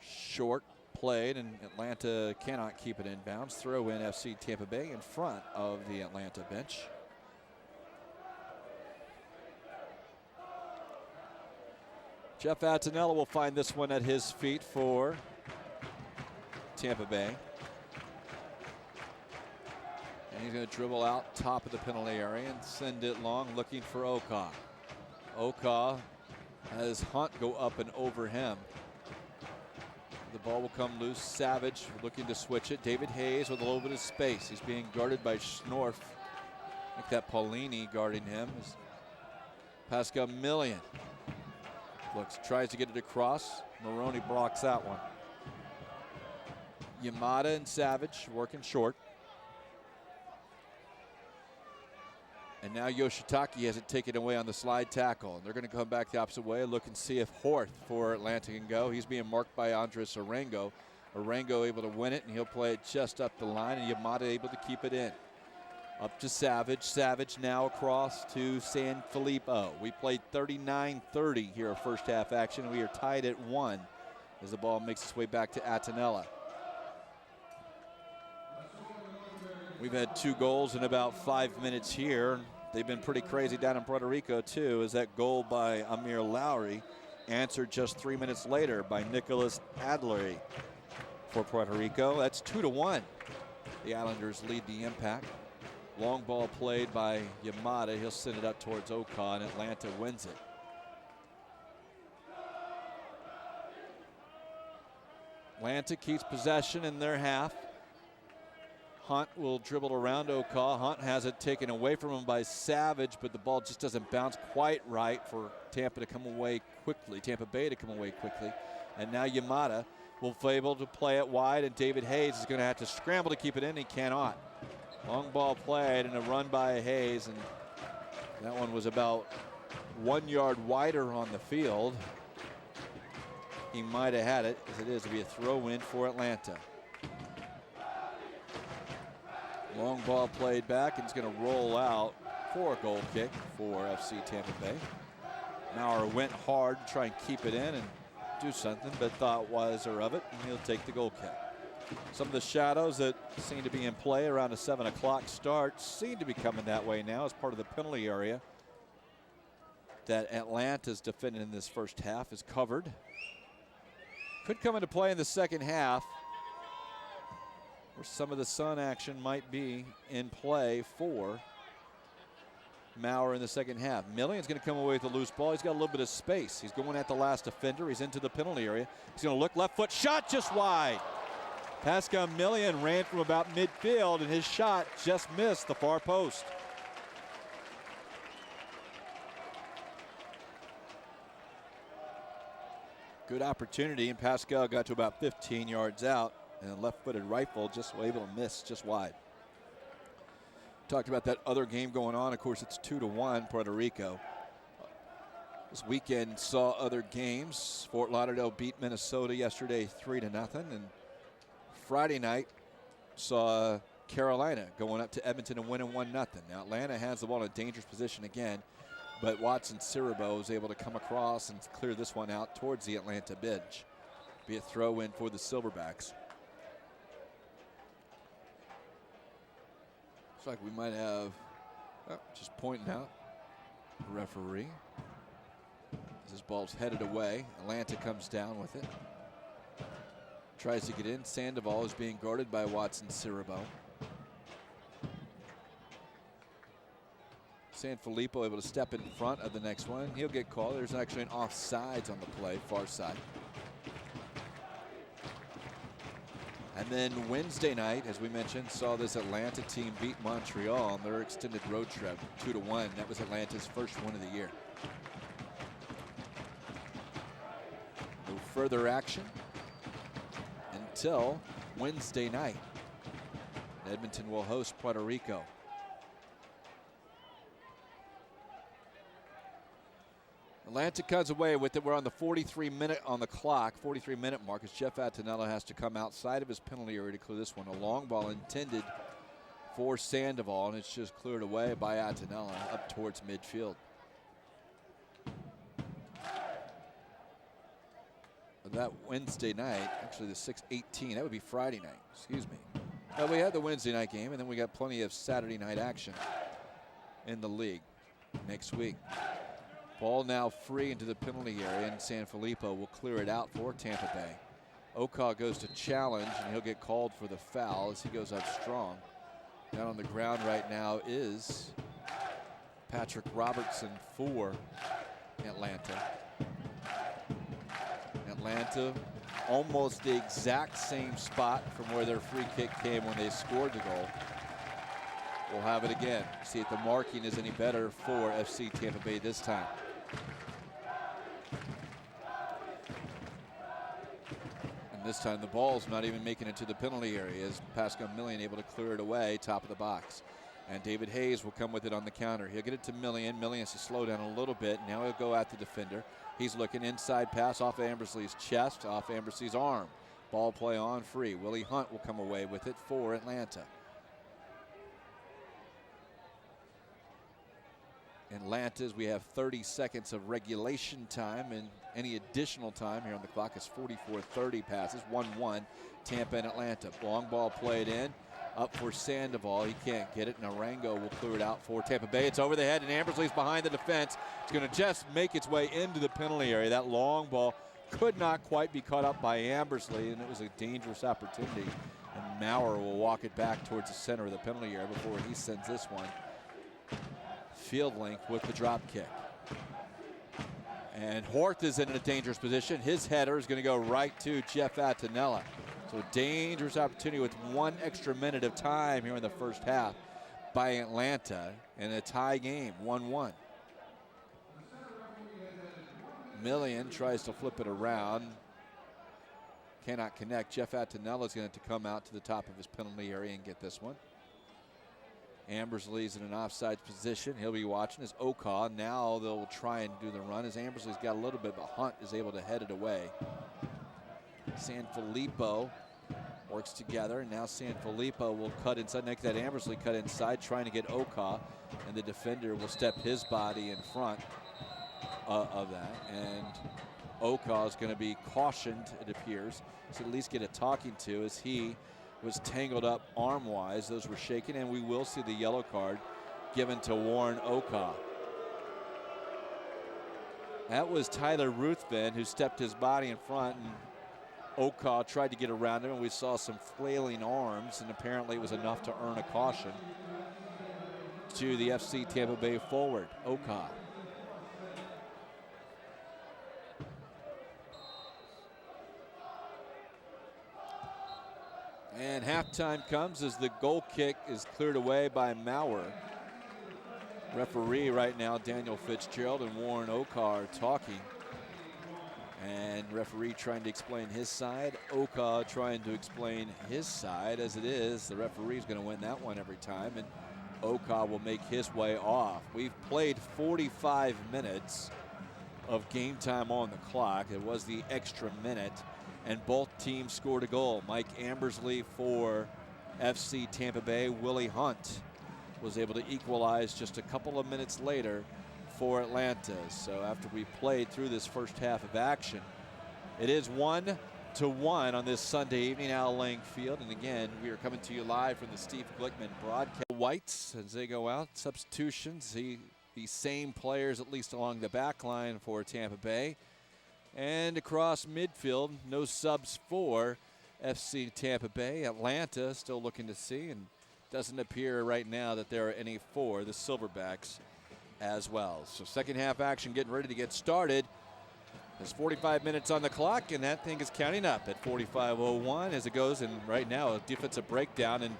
Short played, and Atlanta cannot keep it inbounds. Throw in FC Tampa Bay in front of the Atlanta bench. Jeff Attinella will find this one at his feet for Tampa Bay. And he's going to dribble out top of the penalty area and send it long, looking for Ukah. Ukah has Hunt go up and over him. The ball will come loose. Savage looking to switch it. David Hayes with a little bit of space. He's being guarded by Schnorf. I think that Paulini guarding him is Pascal Millian. Looks, tries to get it across. Maroney blocks that one. Yamada and Savage working short. And now Yoshitaki has it taken away on the slide tackle. And they're going to come back the opposite way, look and see if Horth for Atlanta can go. He's being marked by Andres Arango. Arango able to win it, and he'll play it just up the line, and Yamada able to keep it in. Up to Savage. Savage now across to San Filippo. We played 39-30 here first half action. We are tied at 1 as the ball makes its way back to Atenella. We've had 2 goals in about 5 minutes here. They've been pretty crazy down in Puerto Rico too, as that goal by Amir Lowry answered just 3 minutes later by Nicholas Adlery for Puerto Rico. That's 2-1. The Islanders lead the impact. Long ball played by Yamada. He'll send it up towards Ukah, and Atlanta wins it. Atlanta keeps possession in their half. Hunt will dribble around Ukah. Hunt has it taken away from him by Savage, but the ball just doesn't bounce quite right for Tampa to come away quickly, Tampa Bay to come away quickly. And now Yamada will be able to play it wide, and David Hayes is going to have to scramble to keep it in. He cannot. Long ball played and a run by Hayes, and that one was about 1 yard wider on the field. He might have had it, as it is to be a throw in for Atlanta. Long ball played back, and it's going to roll out for a goal kick for FC Tampa Bay. Maurer went hard to try and keep it in and do something, but thought wiser of it, and he'll take the goal kick. Some of the shadows that seem to be in play around a 7 o'clock start seem to be coming that way now as part of the penalty area that Atlanta's defending in this first half is covered. Could come into play in the second half, where some of the sun action might be in play for Maurer in the second half. Million's going to come away with the loose ball. He's got a little bit of space. He's going at the last defender. He's into the penalty area. He's going to look left foot, shot just wide. Pascal Million ran from about midfield, and his shot just missed the far post. Good opportunity, and Pascal got to about 15 yards out, and a left-footed rifle just able to miss just wide. Talked about that other game going on. Of course, it's 2-1 Puerto Rico. This weekend saw other games. Fort Lauderdale beat Minnesota yesterday 3-0, and Friday night saw Carolina going up to Edmonton and winning 1-0. Now Atlanta has the ball in a dangerous position again, but Watson Cirabo is able to come across and clear this one out towards the Atlanta bench. Be a throw in for the Silverbacks. Looks like we might have, just pointing out, the referee. As this ball's headed away, Atlanta comes down with it. Tries to get in. Sandoval is being guarded by Watson Cirabo. San Filippo able to step in front of the next one. He'll get called. There's actually an offsides on the play, far side. And then Wednesday night, as we mentioned, saw this Atlanta team beat Montreal on their extended road trip, 2-1. That was Atlanta's first win of the year. No further action until Wednesday night. Edmonton will host Puerto Rico. Atlanta comes away with it. We're on the 43-minute on the clock, 43-minute mark, as Jeff Attanello has to come outside of his penalty area to clear this one. A long ball intended for Sandoval, and it's just cleared away by Attanello up towards midfield. That Wednesday night, actually the 6/18, that would be Friday night, excuse me. We had the Wednesday night game, and then we got plenty of Saturday night action in the league next week. Ball now free into the penalty area, and San Filippo will clear it out for Tampa Bay. Ukah goes to challenge, and he'll get called for the foul as he goes up strong. Down on the ground right now is Patrick Robertson for Atlanta. Atlanta almost the exact same spot from where their free kick came when they scored the goal. We'll have it again. See if the marking is any better for FC Tampa Bay this time. And this time the ball's not even making it to the penalty area as Pascal Million able to clear it away, top of the box. And David Hayes will come with it on the counter. He'll get it to Million. Million has to slow down a little bit. Now he'll go at the defender. He's looking inside pass off Ambersley's chest, off Ambersley's arm. Ball play on free. Willie Hunt will come away with it for Atlanta. Atlanta's, we have 30 seconds of regulation time, and any additional time here on the clock is 44:30 passes. 1-1 Tampa and Atlanta. Long ball played in. Up for Sandoval. He can't get it. Narango will clear it out for Tampa Bay. It's over the head, and Ambersley's behind the defense. It's going to just make its way into the penalty area. That long ball could not quite be caught up by Ambersley, and it was a dangerous opportunity. And Maurer will walk it back towards the center of the penalty area before he sends this one field length with the drop kick. And Horth is in a dangerous position. His header is going to go right to Jeff Attinella. So a dangerous opportunity with 1 extra minute of time here in the first half by Atlanta, and a tie game, 1-1. Millian tries to flip it around. Cannot connect. Jeff Attinella is going to have to come out to the top of his penalty area and get this one. Ambersley's in an offside position. He'll be watching as Ukah. Now they'll try and do the run as Ambersley's got a little bit, but Hunt is able to head it away. Sanfilippo works together, and now Sanfilippo will cut inside. Next, that Ambersley cut inside, trying to get Ukah, and the defender will step his body in front of that. And Ukah is going to be cautioned, it appears, to at least get a talking to, as he was tangled up arm-wise. Those were shaken, and we will see the yellow card given to Warren Ukah. That was Tyler Ruthven who stepped his body in front, and Ukah tried to get around him, and we saw some flailing arms, and apparently it was enough to earn a caution to the FC Tampa Bay forward, Ukah. And halftime comes as the goal kick is cleared away by Maurer. Referee right now, Daniel Fitzgerald and Warren Ukah are talking. And referee trying to explain his side. Ukah trying to explain his side. As it is, the referee's going to win that one every time, and Ukah will make his way off. We've played 45 minutes of game time on the clock. It was the extra minute, and both teams scored a goal. Mike Ambersley for FC Tampa Bay. Willie Hunt was able to equalize just a couple of minutes later for Atlanta. So after we played through this first half of action, it is 1-1 on this Sunday evening, Al Lang Field. And again, we are coming to you live from the Steve Glickman broadcast. Whites, as they go out, substitutions, the same players at least along the back line for Tampa Bay. And across midfield, no subs for FC Tampa Bay. Atlanta still looking to see, and doesn't appear right now that there are any for the Silverbacks as well. So second half action getting ready to get started. There's 45 minutes on the clock, and that thing is counting up at 45:01 as it goes. And right now a defensive breakdown, and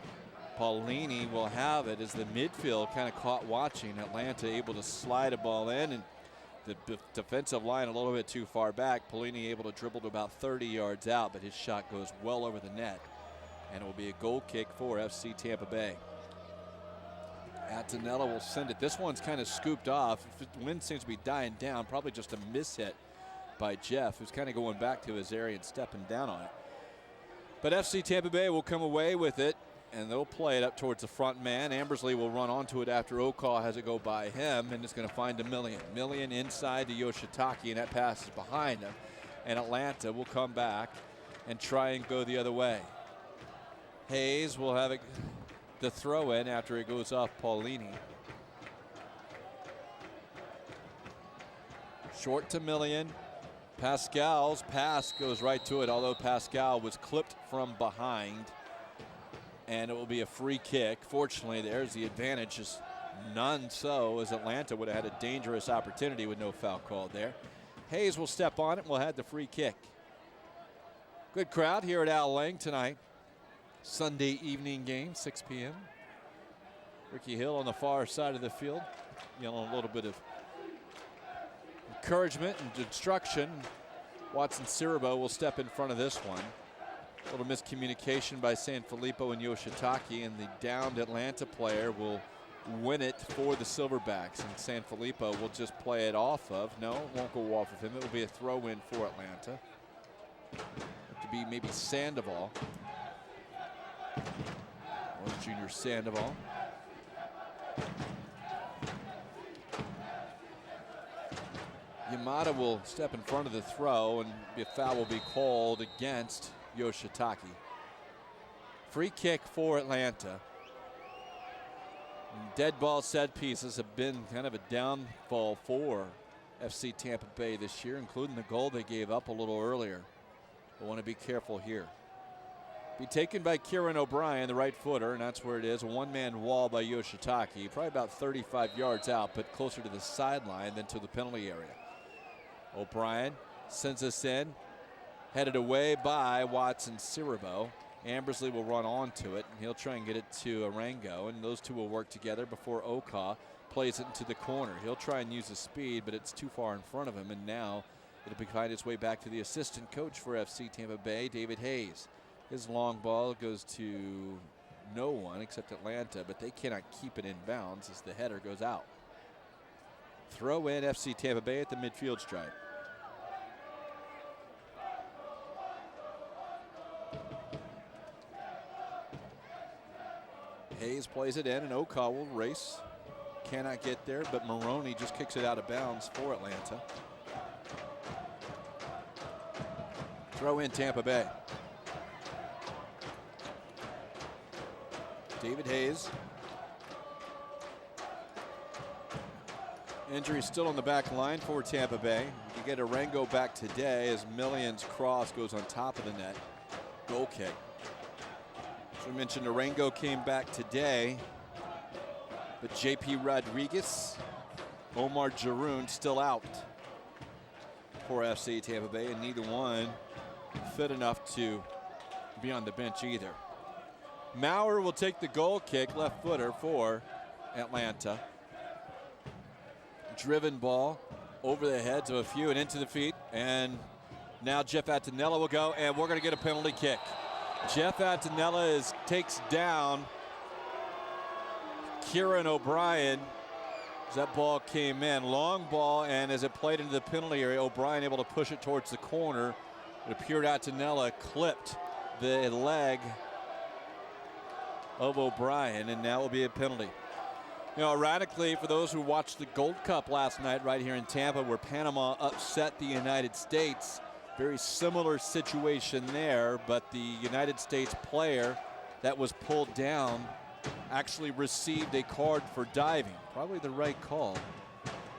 Paulini will have it as the midfield kind of caught watching. Atlanta able to slide a ball in, and the defensive line a little bit too far back. Paulini able to dribble to about 30 yards out, but his shot goes well over the net, and it will be a goal kick for FC Tampa Bay. Attinella will send it. This one's kind of scooped off. The wind seems to be dying down. Probably just a mishit by Jeff, who's kind of going back to his area and stepping down on it. But FC Tampa Bay will come away with it, and they'll play it up towards the front man. Ambersley will run onto it after Ukah has it go by him, and it's going to find a Millian. Millian inside to Yoshitaki, and that pass is behind him. And Atlanta will come back and try and go the other way. Hayes will have it, the throw in after it goes off Paulini. Short to Millian. Pascal's pass goes right to it, although Pascal was clipped from behind. And it will be a free kick. Fortunately, there's the advantage, just none so, as Atlanta would have had a dangerous opportunity with no foul called there. Hayes will step on it and will have the free kick. Good crowd here at Al Lang tonight. Sunday evening game, 6 p.m. Ricky Hill on the far side of the field, yelling a little bit of encouragement and instruction. Watson Cirabo will step in front of this one. A little miscommunication by Sanfilippo and Yoshitaki, and the downed Atlanta player will win it for the Silverbacks, and Sanfilippo will just play it off of. No, it won't go off of him. It will be a throw-in for Atlanta. Have to be maybe Sandoval. Or Junior Sandoval. Yamada will step in front of the throw, and a foul will be called against Yoshitake. Free kick for Atlanta. Dead ball set pieces have been kind of a downfall for FC Tampa Bay this year, including the goal they gave up a little earlier. But want to be careful here. Be taken by Kieran O'Brien, the right footer, and that's where it is. A one-man wall by Yoshitake, probably about 35 yards out, but closer to the sideline than to the penalty area. O'Brien sends us in, headed away by Watson Cirabo. Ambersley will run onto it, and he'll try and get it to Arango, and those two will work together before Ukah plays it into the corner. He'll try and use the speed, but it's too far in front of him, and now it'll find its way back to the assistant coach for FC Tampa Bay, David Hayes. His long ball goes to no one except Atlanta, but they cannot keep it in bounds as the header goes out. Throw in FC Tampa Bay at the midfield stripe. Hayes plays it in, and Ukah will race. Cannot get there, but Maroney just kicks it out of bounds for Atlanta. Throw in Tampa Bay. David Hayes. Injury still on the back line for Tampa Bay. You get Arango back today as Million's cross goes on top of the net. Goal kick. As we mentioned, Arango came back today, but JP Rodriguez, Omar Jaroun still out for FC Tampa Bay, and neither one fit enough to be on the bench either. Maurer will take the goal kick, left footer for Atlanta. Driven ball over the heads of a few and into the feet, and now Jeff Attinella will go, and we're going to get a penalty kick. Jeff Attinella takes down Kieran O'Brien as that ball came in. Long ball, and as it played into the penalty area, O'Brien able to push it towards the corner. It appeared Attinella clipped the leg of O'Brien, and now will be a penalty. You know, ironically, for those who watched the Gold Cup last night right here in Tampa, where Panama upset the United States, very similar situation there, but the United States player that was pulled down actually received a card for diving. Probably the right call.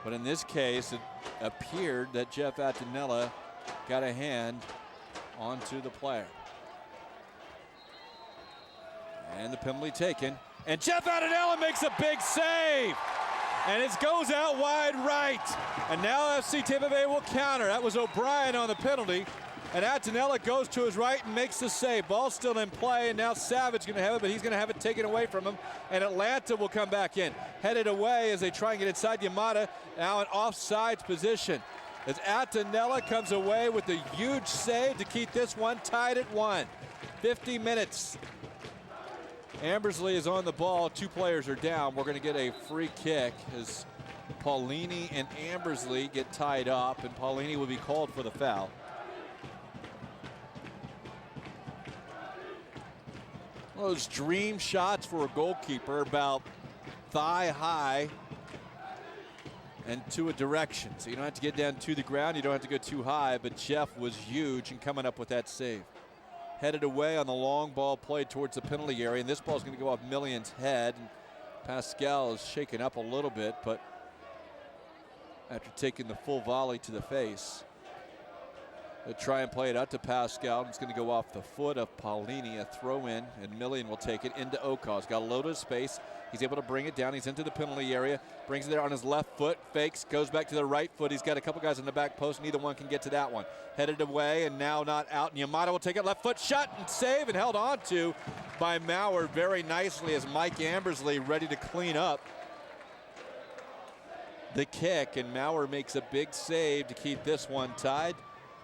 But in this case, it appeared that Jeff Attinella got a hand onto the player. And the penalty taken. And Jeff Attinella makes a big save. And it goes out wide right. And now FC Tampa Bay will counter. That was O'Brien on the penalty. And Attinella goes to his right and makes the save. Ball still in play, and now Savage going to have it, but he's going to have it taken away from him. And Atlanta will come back in. Headed away as they try and get inside Yamada. Now in offsides position. As Attinella comes away with a huge save to keep this one tied at 1. 50 minutes. Ambersley is on the ball. Two players are down. We're going to get a free kick as Paulini and Ambersley get tied up, and Paulini will be called for the foul. Those dream shots for a goalkeeper, about thigh high and to a direction. So you don't have to get down to the ground. You don't have to go too high, but Jeff was huge in coming up with that save. Headed away on the long ball played towards the penalty area, and this ball is going to go off Million's head. And Pascal is shaken up a little bit, but after taking the full volley to the face, they'll try and play it out to Pascal. It's going to go off the foot of Paulini, a throw in, and Million will take it into Ukah. He's got a load of space. He's able to bring it down. He's into the penalty area, brings it there on his left foot, fakes, goes back to the right foot. He's got a couple guys on the back post. Neither one can get to that one. Headed away and now not out. And Yamada will take it, left foot shot and save, and held on to by Maurer very nicely as Mike Ambersley ready to clean up the kick. And Maurer makes a big save to keep this one tied.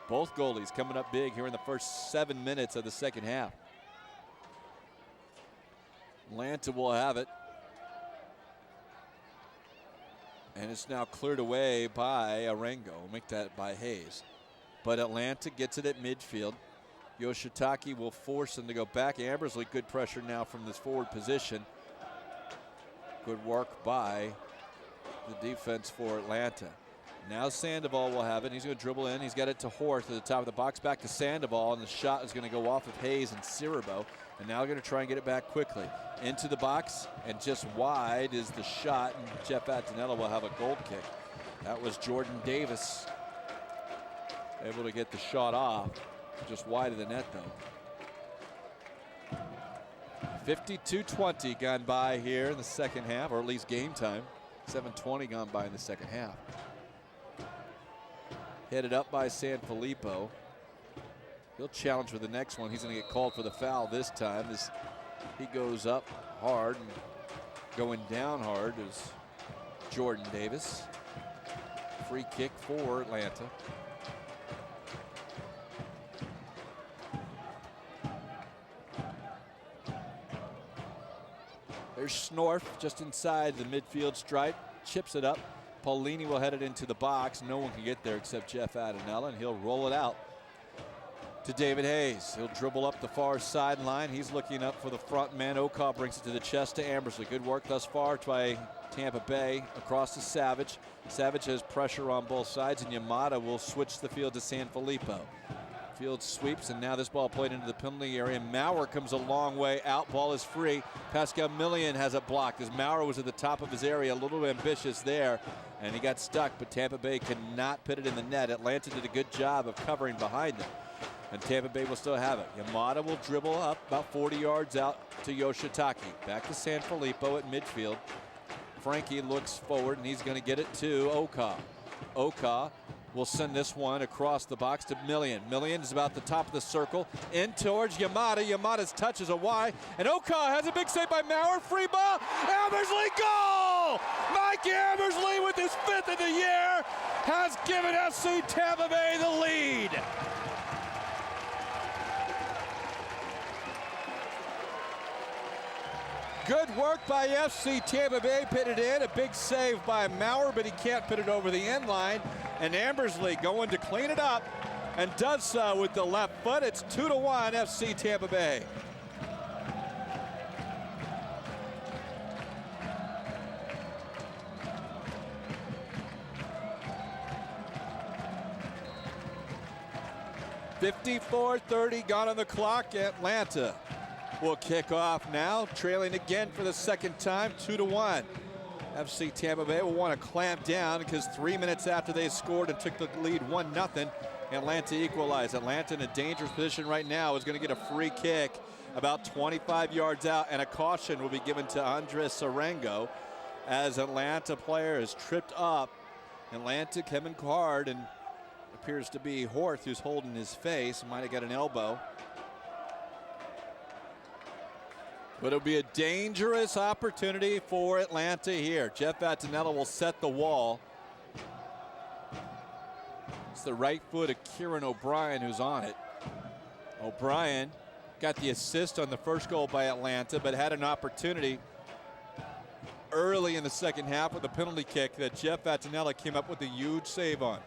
Both goalies coming up big here in the first 7 minutes of the second half. Atlanta will have it. And it's now cleared away by Arango. We'll make that by Hayes. But Atlanta gets it at midfield. Yoshitake will force him to go back. Ambersley, good pressure now from this forward position. Good work by the defense for Atlanta. Now Sandoval will have it. He's going to dribble in. He's got it to Horth at the top of the box. Back to Sandoval, and the shot is going to go off of Hayes and Cirebo. And now going to try and get it back quickly. Into the box, and just wide is the shot, and Jeff Attinella will have a goal kick. That was Jordan Davis able to get the shot off. Just wide of the net, though. 52-20 gone by here in the second half, or at least game time. 7:20 gone by in the second half. Headed up by Sanfilippo. He'll challenge for the next one. He's going to get called for the foul this time as he goes up hard, and going down hard is Jordan Davis. Free kick for Atlanta. There's Snorf just inside the midfield stripe. Chips it up. Paulini will head it into the box. No one can get there except Jeff Attinella, and he'll roll it out to David Hayes. He'll dribble up the far sideline. He's looking up for the front man. Ukah brings it to the chest to Ambersley. Good work thus far by Tampa Bay across to Savage. Savage has pressure on both sides, and Yamada will switch the field to Sanfilippo. Field sweeps, and now this ball played into the penalty area. Maurer comes a long way out. Ball is free. Pascal Millian has it blocked as Maurer was at the top of his area, a little ambitious there, and he got stuck, but Tampa Bay cannot put it in the net. Atlanta did a good job of covering behind them, and Tampa Bay will still have it. Yamada will dribble up about 40 yards out to Yoshitaki. Back to Sanfilippo at midfield. Frankie looks forward, and he's going to get it to Ukah. Ukah will send this one across the box to Millian. Millian is about the top of the circle. In towards Yamada. Yamada's touch is a Y. And Ukah has a big save by Maurer. Free ball. Ambersley goal! Mike Ambersley with his 5th of the year has given FC Tampa Bay the lead. Good work by FC Tampa Bay. Put it in. A big save by Maurer, but he can't put it over the end line. And Ambersley going to clean it up, and does so with the left foot. It's 2-1 FC Tampa Bay. .54:30 gone on the clock. Atlanta will kick off now, trailing again for the second time, 2-1. FC Tampa Bay will want to clamp down because 3 minutes after they scored and took the lead 1-0, Atlanta equalized. Atlanta in a dangerous position right now is going to get a free kick about 25 yards out, and a caution will be given to Andres Sarango as Atlanta player is tripped up. Atlanta coming hard, and appears to be Horth who's holding his face. Might have got an elbow. But it'll be a dangerous opportunity for Atlanta here. Jeff Attinella will set the wall. It's the right foot of Kieran O'Brien who's on it. O'Brien got the assist on the first goal by Atlanta, but had an opportunity early in the second half with a penalty kick that Jeff Attinella came up with a huge save on.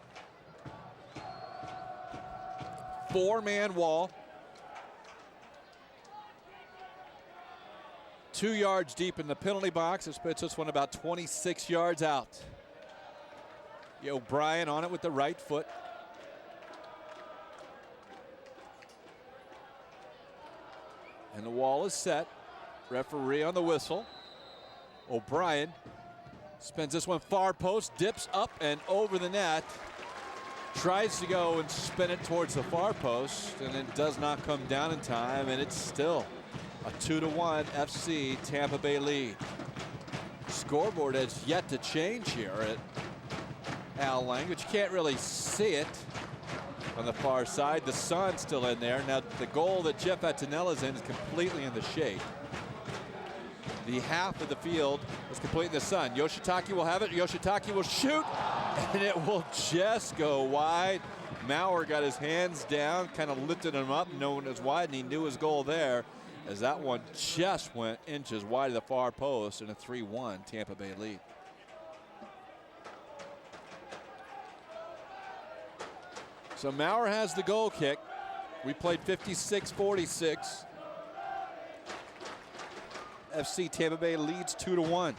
4-man wall. 2 yards deep in the penalty box. This puts this one about 26 yards out. O'Brien on it with the right foot. And the wall is set. Referee on the whistle. O'Brien spins this one far post, dips up and over the net. Tries to go and spin it towards the far post, and it does not come down in time, and it's still a 2-1 FC Tampa Bay lead. Scoreboard has yet to change here at Al Lang, but you can't really see it on the far side. The sun's still in there. Now the goal that Jeff Attinella's in is completely in the shade. The half of the field is completely in the sun. Yoshitaki will have it. Yoshitaki will shoot, and it will just go wide. Maurer got his hands down, kind of lifted him up, known as wide, and he knew his goal there, as that one just went inches wide of the far post, in a 3-1 Tampa Bay lead. So Maurer has the goal kick. We played 56-46. FC Tampa Bay leads 2-1.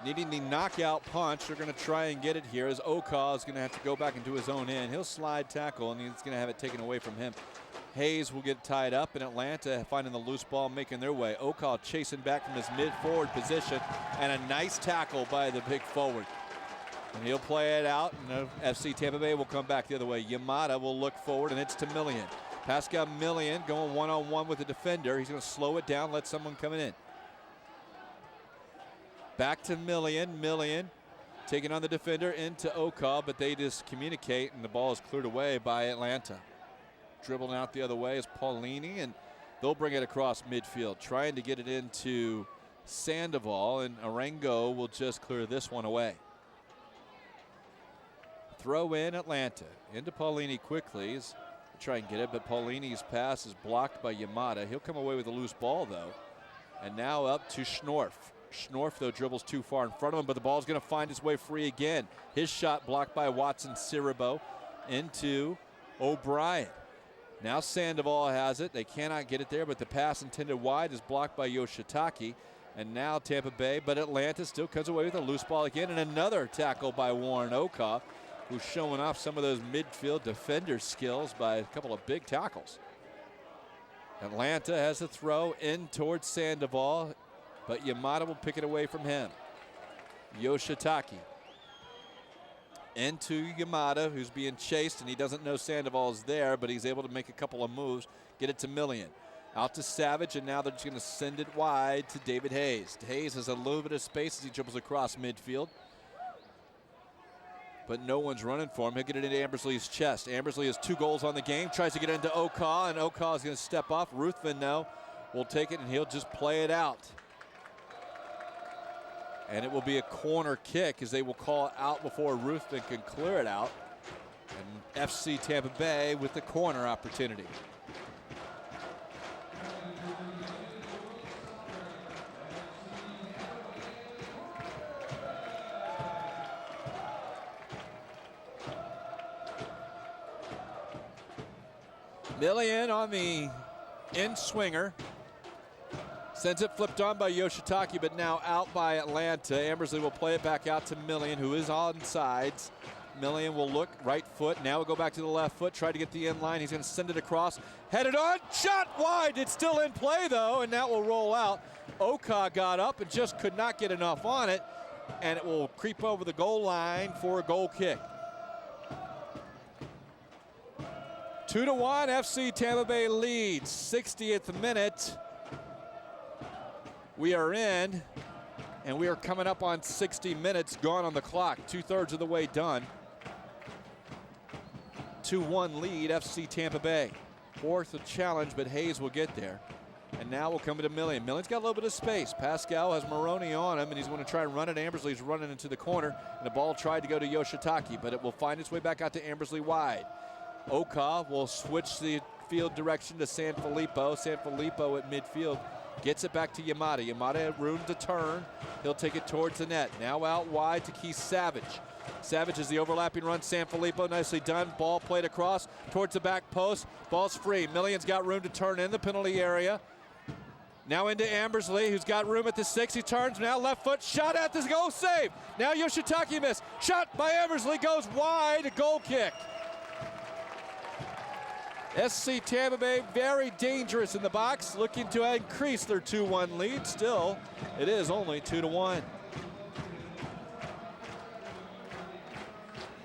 needing the knockout punch. They're going to try and get it here as Ukah is going to have to go back into his own end. He'll slide tackle, and he's going to have it taken away from him. Hayes will get tied up, in Atlanta finding the loose ball, making their way. Ukah chasing back from his mid-forward position, and a nice tackle by the big forward. And he'll play it out, and FC Tampa Bay will come back the other way. Yamada will look forward, and it's to Millian. Pascal Millian going one-on-one with the defender. He's going to slow it down, let someone come in. Back to Millian. Millian taking on the defender into Ukah, but they just communicate, and the ball is cleared away by Atlanta. Dribbling out the other way is Paulini, and they'll bring it across midfield, trying to get it into Sandoval, and Arango will just clear this one away. Throw in Atlanta. Into Paulini quickly. He's try and get it, but Paulini's pass is blocked by Yamada. He'll come away with a loose ball, though. And now up to Schnorf. Schnorf, though, dribbles too far in front of him, but the ball's going to find its way free again. His shot blocked by Watson Siribo into O'Brien. Now Sandoval has it. They cannot get it there, but the pass intended wide is blocked by Yoshitaki. And now Tampa Bay, but Atlanta still comes away with a loose ball again, and another tackle by Warren Ukah, who's showing off some of those midfield defender skills by a couple of big tackles. Atlanta has a throw in towards Sandoval, but Yamada will pick it away from him. Yoshitaki into Yamada, who's being chased, and he doesn't know Sandoval is there, but he's able to make a couple of moves, get it to Millian. Out to Savage, and now they're just going to send it wide to David Hayes. Hayes has a little bit of space as he dribbles across midfield, but no one's running for him. He'll get it into Ambersley's chest. Ambersley has 2 goals on the game, tries to get into Ukah, and Ukah is going to step off. Ruthven, though, will take it, and he'll just play it out. And it will be a corner kick, as they will call it out before Ruthven can clear it out. And FC Tampa Bay with the corner opportunity. Millian on the in-swinger. Sends it flipped on by Yoshitaki, but now out by Atlanta. Ambersley will play it back out to Millian, who is on sides. Millian will look right foot. Now we'll go back to the left foot, try to get the in line. He's going to send it across. Headed on, shot wide. It's still in play, though, and that will roll out. Ukah got up and just could not get enough on it, and it will creep over the goal line for a goal kick. 2-1, FC Tampa Bay leads. 60th minute. We are in, and we are coming up on 60 minutes gone on the clock. 2/3 of the way done. 2-1 lead, FC Tampa Bay. 4th challenge, but Hayes will get there. And now we'll come to Millian. Millian's got a little bit of space. Pascal has Maroney on him, and he's going to try and run it. Ambersley's running into the corner, and the ball tried to go to Yoshitaki, but it will find its way back out to Ambersley wide. Ukah will switch the field direction to Sanfilippo. Sanfilippo at midfield gets it back to Yamada. Yamada had room to turn. He'll take it towards the net. Now out wide to Keith Savage. Savage is the overlapping run. Sanfilippo nicely done. Ball played across towards the back post. Ball's free. Millian's got room to turn in the penalty area. Now into Ambersley, who's got room at the 6. He turns now left foot. Shot at the goal, save. Now Yoshitaki missed. Shot by Ambersley goes wide. A goal kick. SC Tampa Bay very dangerous in the box, looking to increase their 2-1 lead. Still, it is only 2-1.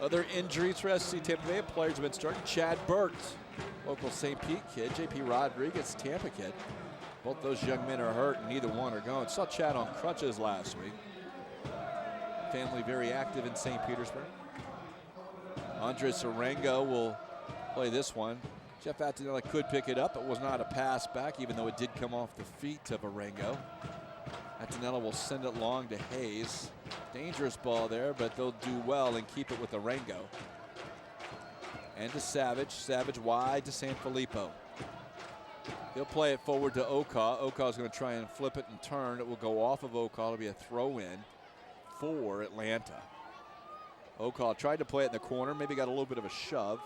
Other injuries for SC Tampa Bay. Players have been starting. Chad Burt, local St. Pete kid. JP Rodriguez, Tampa kid. Both those young men are hurt, and neither one are going. Saw Chad on crutches last week. Family very active in St. Petersburg. Andres Arango will play this one. Jeff Attinella could pick it up. It was not a pass back, even though it did come off the feet of Arango. Attinella will send it long to Hayes. Dangerous ball there, but they'll do well and keep it with Arango. And to Savage. Savage wide to Sanfilippo. He'll play it forward to Ukah. Ukah's going to try and flip it and turn. It will go off of Ukah. It'll be a throw-in for Atlanta. Ukah tried to play it in the corner, maybe got a little bit of a shove,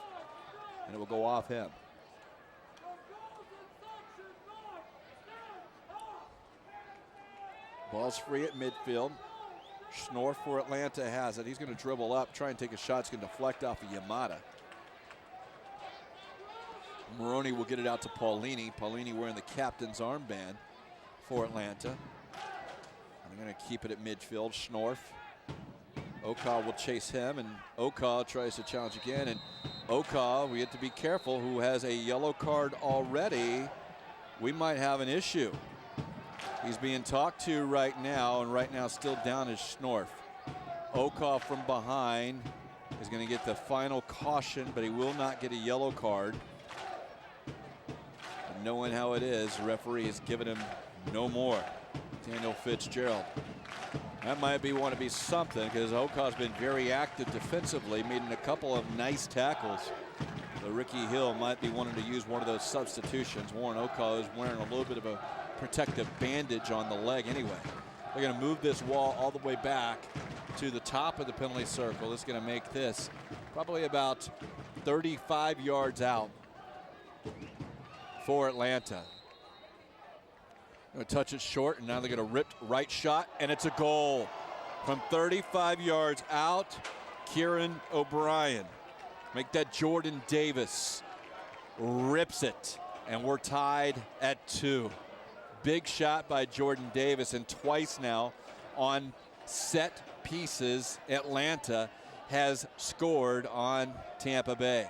and it will go off him. Ball's free at midfield. Schnorr for Atlanta has it. He's going to dribble up, try and take a shot. It's going to deflect off of Yamada. Maroney will get it out to Paulini. Paulini wearing the captain's armband for Atlanta. And they're going to keep it at midfield. Schnorr. Ukah will chase him, and Ukah tries to challenge again. And Ukah, we have to be careful, who has a yellow card already. We might have an issue. He's being talked to right now, and right now still down is Schnorr. Ukah from behind is going to get the final caution, but he will not get a yellow card. And knowing how it is, the referee has given him no more. Daniel Fitzgerald. That might want to be something, because Ukah's been very active defensively, making a couple of nice tackles. So Ricky Hill might be wanting to use one of those substitutions. Warren Ukah is wearing a little bit of a protective bandage on the leg anyway. They're going to move this wall all the way back to the top of the penalty circle. It's going to make this probably about 35 yards out for Atlanta. Going to touch it short, and now they're going to rip right shot, and it's a goal from 35 yards out. Kieran O'Brien. Make that Jordan Davis. Rips it, and we're tied at 2. Big shot by Jordan Davis, and twice now on set pieces, Atlanta has scored on Tampa Bay.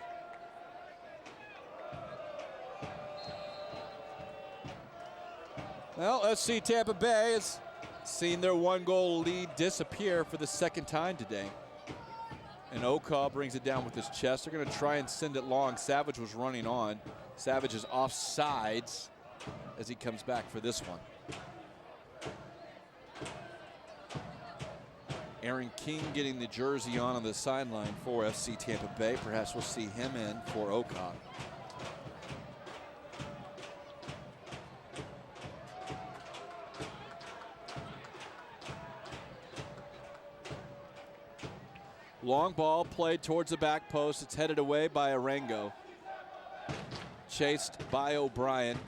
Well, FC Tampa Bay has seen their 1-goal lead disappear for the second time today. And Ukah brings it down with his chest. They're going to try and send it long. Savage was running on. Savage is offsides as he comes back for this one. Aaron King getting the jersey on the sideline for FC Tampa Bay. Perhaps we'll see him in for Ukah. Long ball played towards the back post. It's headed away by Arango. Chased by O'Brien.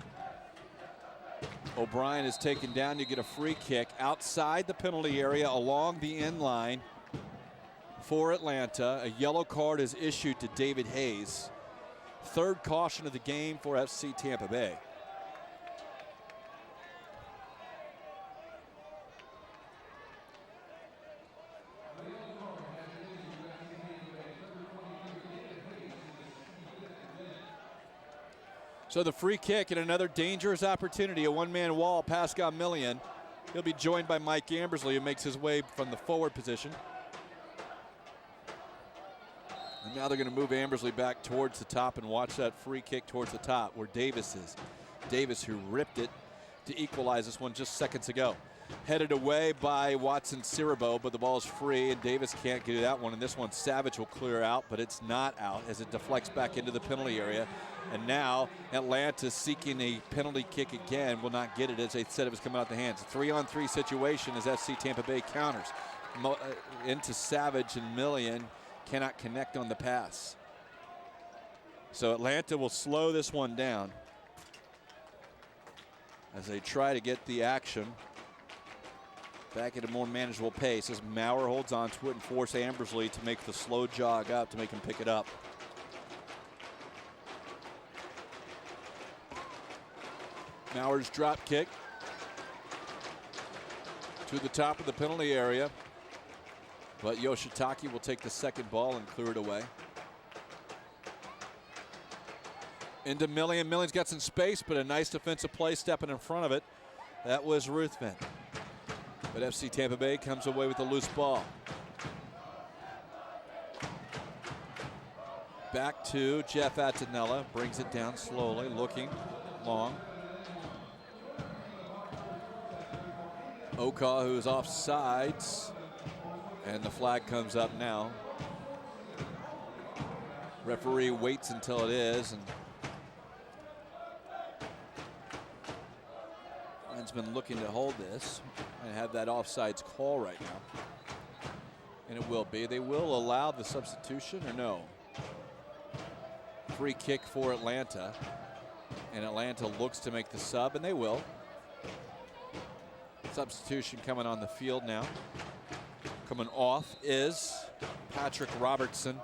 O'Brien is taken down. You get a free kick outside the penalty area along the end line for Atlanta. A yellow card is issued to David Hayes. Third caution of the game for FC Tampa Bay. So the free kick and another dangerous opportunity, a one-man wall, Pascal Millian. He'll be joined by Mike Ambersley, who makes his way from the forward position. And now they're going to move Ambersley back towards the top and watch that free kick towards the top where Davis is. Davis, who ripped it to equalize this one just seconds ago. Headed away by Watson Cirabo, but the ball is free, and Davis can't get that one. And this one, Savage will clear out, but it's not out as it deflects back into the penalty area. And now Atlanta seeking a penalty kick again, will not get it as they said it was coming out the hands. A 3-on-3 situation as FC Tampa Bay counters into Savage, and Millian cannot connect on the pass. So Atlanta will slow this one down as they try to get the action back at a more manageable pace as Maurer holds on to it and force Ambersley to make the slow jog up to make him pick it up. Maurer's drop kick to the top of the penalty area, but Yoshitaki will take the second ball and clear it away. Into Millian. Millian's got some space, but a nice defensive play stepping in front of it. That was Ruthven. But FC Tampa Bay comes away with a loose ball. Back to Jeff Attinella. Brings it down slowly, looking long. Ukah, who's off sides. And the flag comes up now. Referee waits until it is. And Ryan's been looking to hold this and have that offsides call right now. And it will be. They will allow the substitution or no? Free kick for Atlanta. And Atlanta looks to make the sub, and they will. Substitution coming on the field now. Coming off is Patrick Robertson.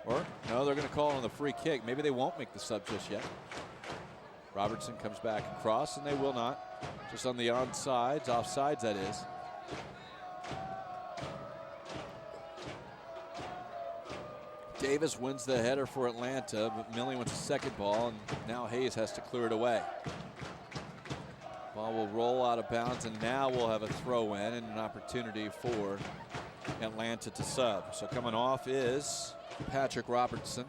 Or, no, they're going to call on the free kick. Maybe they won't make the sub just yet. Robertson comes back across, and they will not. Just on the onside, offsides that is. Davis wins the header for Atlanta, but Millian wants a second ball, and now Hayes has to clear it away. Ball will roll out of bounds, and now we'll have a throw in and an opportunity for Atlanta to sub. So coming off is Patrick Robertson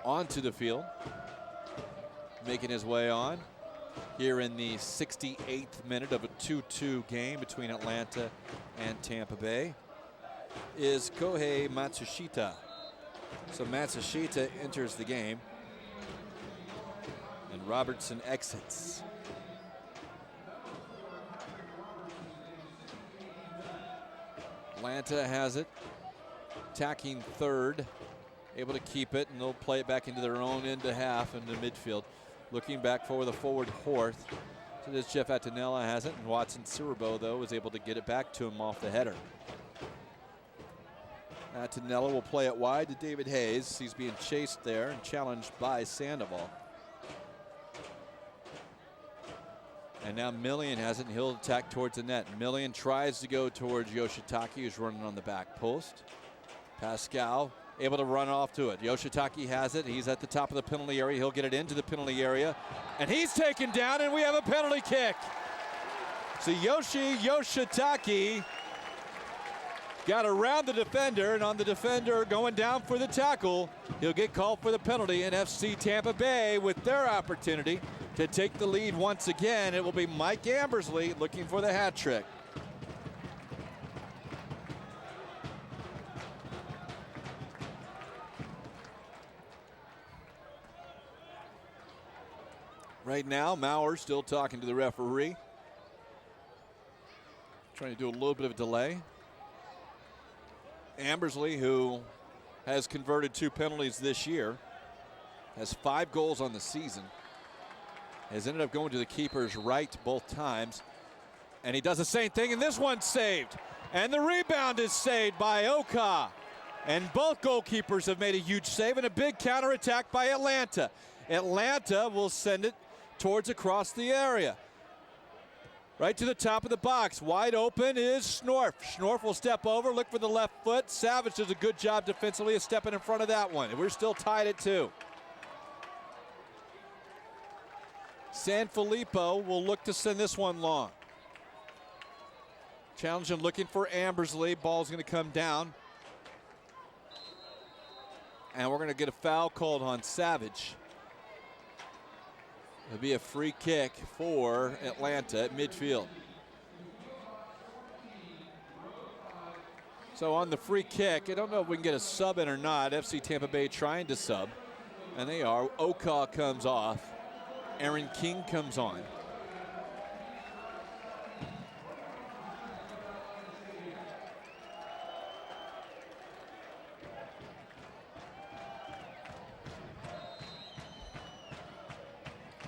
onto the field, making his way on here in the 68th minute of a 2-2 game between Atlanta and Tampa Bay is Kohei Matsushita. So Matsushita enters the game and Robertson exits. Atlanta has it, attacking third, able to keep it, and they'll play it back into their own end to half into midfield. Looking back for the forward fourth. So this Jeff Attinella has it, and Watson Siribo, though, is able to get it back to him off the header. Attinella will play it wide to David Hayes. He's being chased there and challenged by Sandoval. And now Millian has it, and he'll attack towards the net. Millian tries to go towards Yoshitaki, who's running on the back post. Pascal able to run off to it. Yoshitaki has it. He's at the top of the penalty area. He'll get it into the penalty area. And he's taken down, and we have a penalty kick. So Yoshitaki got around the defender, and on the defender going down for the tackle, he'll get called for the penalty, and FC Tampa Bay with their opportunity to take the lead once again. It will be Mike Ambersley looking for the hat trick. Right now, Maurer still talking to the referee. Trying to do a little bit of a delay. Ambersley, who has converted 2 penalties this year, has 5 goals on the season, has ended up going to the keeper's right both times, and he does the same thing, and this one's saved. And the rebound is saved by Ukah. And both goalkeepers have made a huge save, and a big counterattack by Atlanta. Atlanta will send it towards across the area. Right to the top of the box. Wide open is Schnorf. Schnorf will step over, look for the left foot. Savage does a good job defensively of stepping in front of that one. And we're still tied at 2. Sanfilippo will look to send this one long. Challenging, looking for Ambersley. Ball's going to come down. And we're going to get a foul called on Savage. It'll be a free kick for Atlanta at midfield. So on the free kick, I don't know if we can get a sub in or not. FC Tampa Bay trying to sub, and they are. Ukah comes off. Aaron King comes on.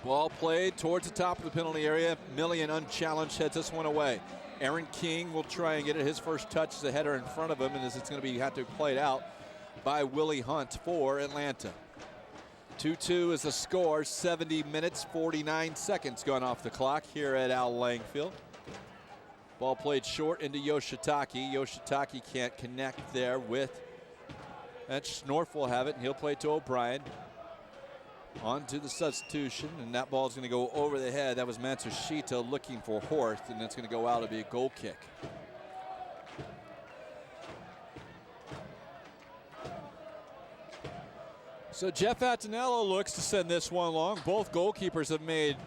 Ball played towards the top of the penalty area. Millian unchallenged heads this one away. Aaron King will try and get it. His first touch is a header in front of him, and it's going to have to be played out by Willie Hunt for Atlanta. 2-2 is the score. 70 minutes, 49 seconds gone off the clock here at Al Lang Field. Ball played short into Yoshitaki. Yoshitaki can't connect there with. And Schnorf will have it, and he'll play to O'Brien. On to the substitution, and that ball is going to go over the head. That was Matsushita looking for Horth, and it's going to go out to be a goal kick. So Jeff Attinella looks to send this one long. Both goalkeepers have made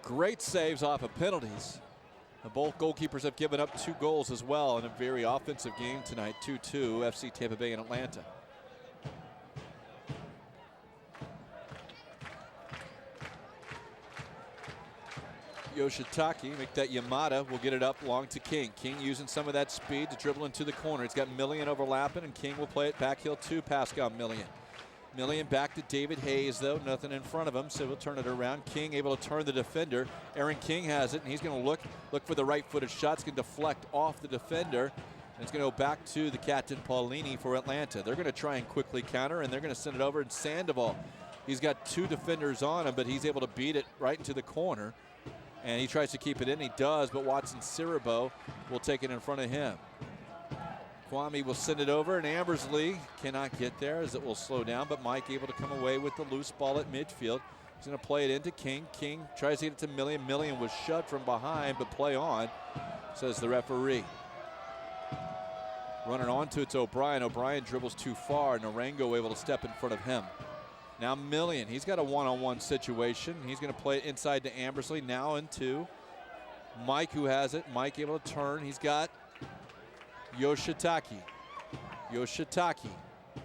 great saves off of penalties. And both goalkeepers have given up 2 goals as well in a very offensive game tonight. 2-2, FC Tampa Bay and Atlanta. Yoshitaki, make that Yamada, will get it up long to King. King using some of that speed to dribble into the corner. He's got Millian overlapping, and King will play it back heel to Pascal Millian. Million back to David Hayes, though. Nothing in front of him, so we'll turn it around. King able to turn the defender. Aaron King has it, and he's going to look for the right-footed shot. It's going to deflect off the defender. And it's going to go back to the captain, Paulini, for Atlanta. They're going to try and quickly counter, and they're going to send it over. And Sandoval, he's got 2 defenders on him, but he's able to beat it right into the corner. And he tries to keep it in. He does, but Watson Cirabo will take it in front of him. Kwame will send it over, and Ambersley cannot get there as it will slow down, but Mike able to come away with the loose ball at midfield. He's going to play it into King. King tries to get it to Million. Million was shoved from behind, but play on, says the referee. Running onto it's O'Brien. O'Brien dribbles too far, and Narango able to step in front of him. Now Million, he's got a one-on-one situation. He's going to play it inside to Ambersley, now into Mike, who has it. Mike able to turn. He's got Yoshitaki.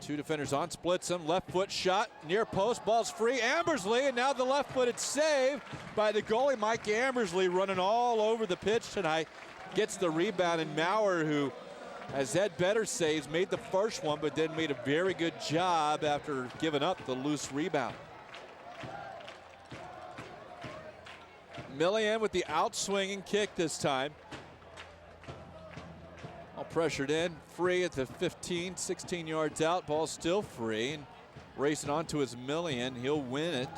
2 defenders on, splits him, left foot shot, near post, ball's free. Ambersley, and now the left footed save by the goalie, Mike Ambersley, running all over the pitch tonight. Gets the rebound, and Maurer, who has had better saves, made the first one, but then made a very good job after giving up the loose rebound. Millian with the outswinging kick this time. All pressured in, free at the 15, 16 yards out. Ball's still free, and racing onto his Millian. He'll win it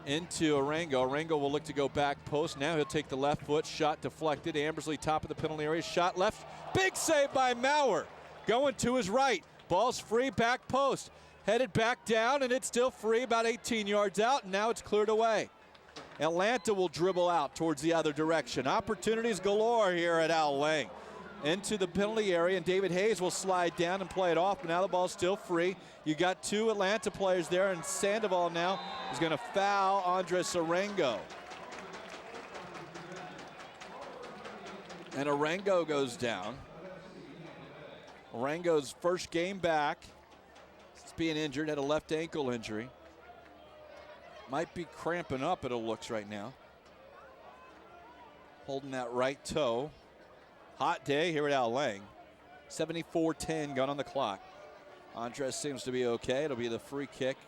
into Arango. Arango will look to go back post. Now he'll take the left foot, shot deflected. Ambersley top of the penalty area, shot left. Big save by Maurer. Going to his right. Ball's free, back post. Headed back down, and it's still free, about 18 yards out, and now it's cleared away. Atlanta will dribble out towards the other direction. Opportunities galore here at Al Lang. Into the penalty area, and David Hayes will slide down and play it off, but now the ball's still free. You got 2 Atlanta players there, and Sandoval now is going to foul Andres Arango. And Arango goes down. Arango's first game back. He's being injured, had a left ankle injury. Might be cramping up, it looks right now. Holding that right toe. Hot day here at Al Lang. 74-10 gone on the clock. Andres seems to be okay. It'll be the free kick.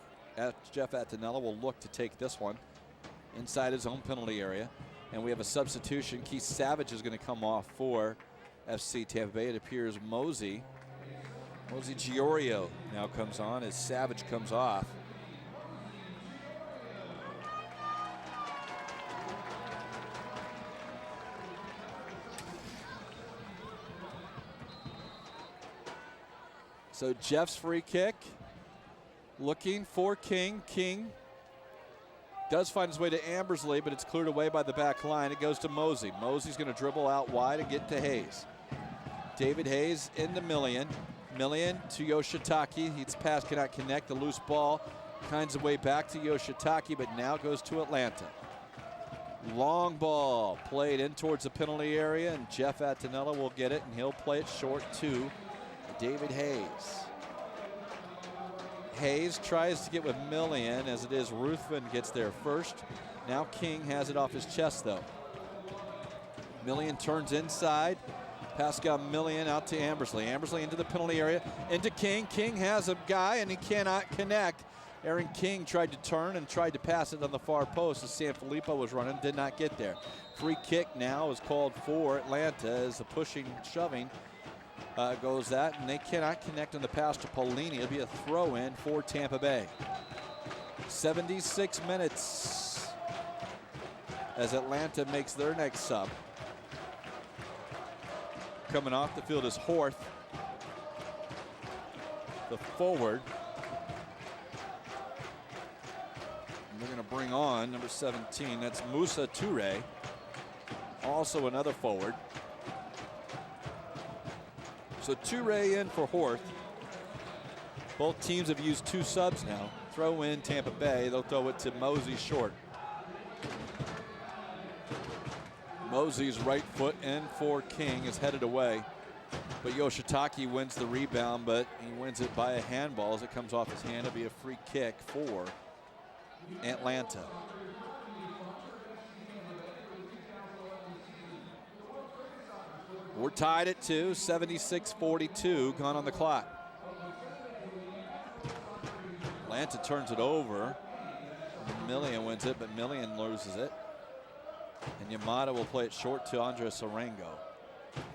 Jeff Attanella will look to take this one inside his own penalty area. And we have a substitution. Keith Savage is going to come off for FC Tampa Bay. It appears Mosey Giorio now comes on as Savage comes off. So Jeff's free kick, looking for King. King does find his way to Ambersley, but it's cleared away by the back line. It goes to Mosey. Mosey's going to dribble out wide and get to Hayes. David Hayes into Millian. Millian to Yoshitaki. His pass cannot connect. The loose ball finds a way back to Yoshitaki, but now goes to Atlanta. Long ball played in towards the penalty area, and Jeff Attanella will get it, and he'll play it short to David Hayes. Hayes tries to get with Millian, as it is Ruthven gets there first. Now King has it off his chest, though. Millian turns inside. Pascal Millian out to Ambersley. Ambersley into the penalty area, into King. King has a guy, and he cannot connect. Aaron King tried to turn and tried to pass it on the far post as Sanfilippo was running, did not get there. Free kick now is called for Atlanta as the pushing, shoving goes that, and they cannot connect on the pass to Paulini. It'll be a throw-in for Tampa Bay. 76 minutes as Atlanta makes their next sub. Coming off the field is Horth, the forward. And they're going to bring on number 17. That's Moussa Touré, also another forward. So Touré in for Horth. Both teams have used 2 subs now. Throw in Tampa Bay. They'll throw it to Mosey short. Mosey's right foot in for King is headed away. But Yoshitaki wins the rebound, but he wins it by a handball as it comes off his hand. It'll be a free kick for Atlanta. We're tied at 2, 76-42 gone on the clock. Atlanta turns it over. Millian wins it, but Millian loses it. And Yamada will play it short to Andres Arango.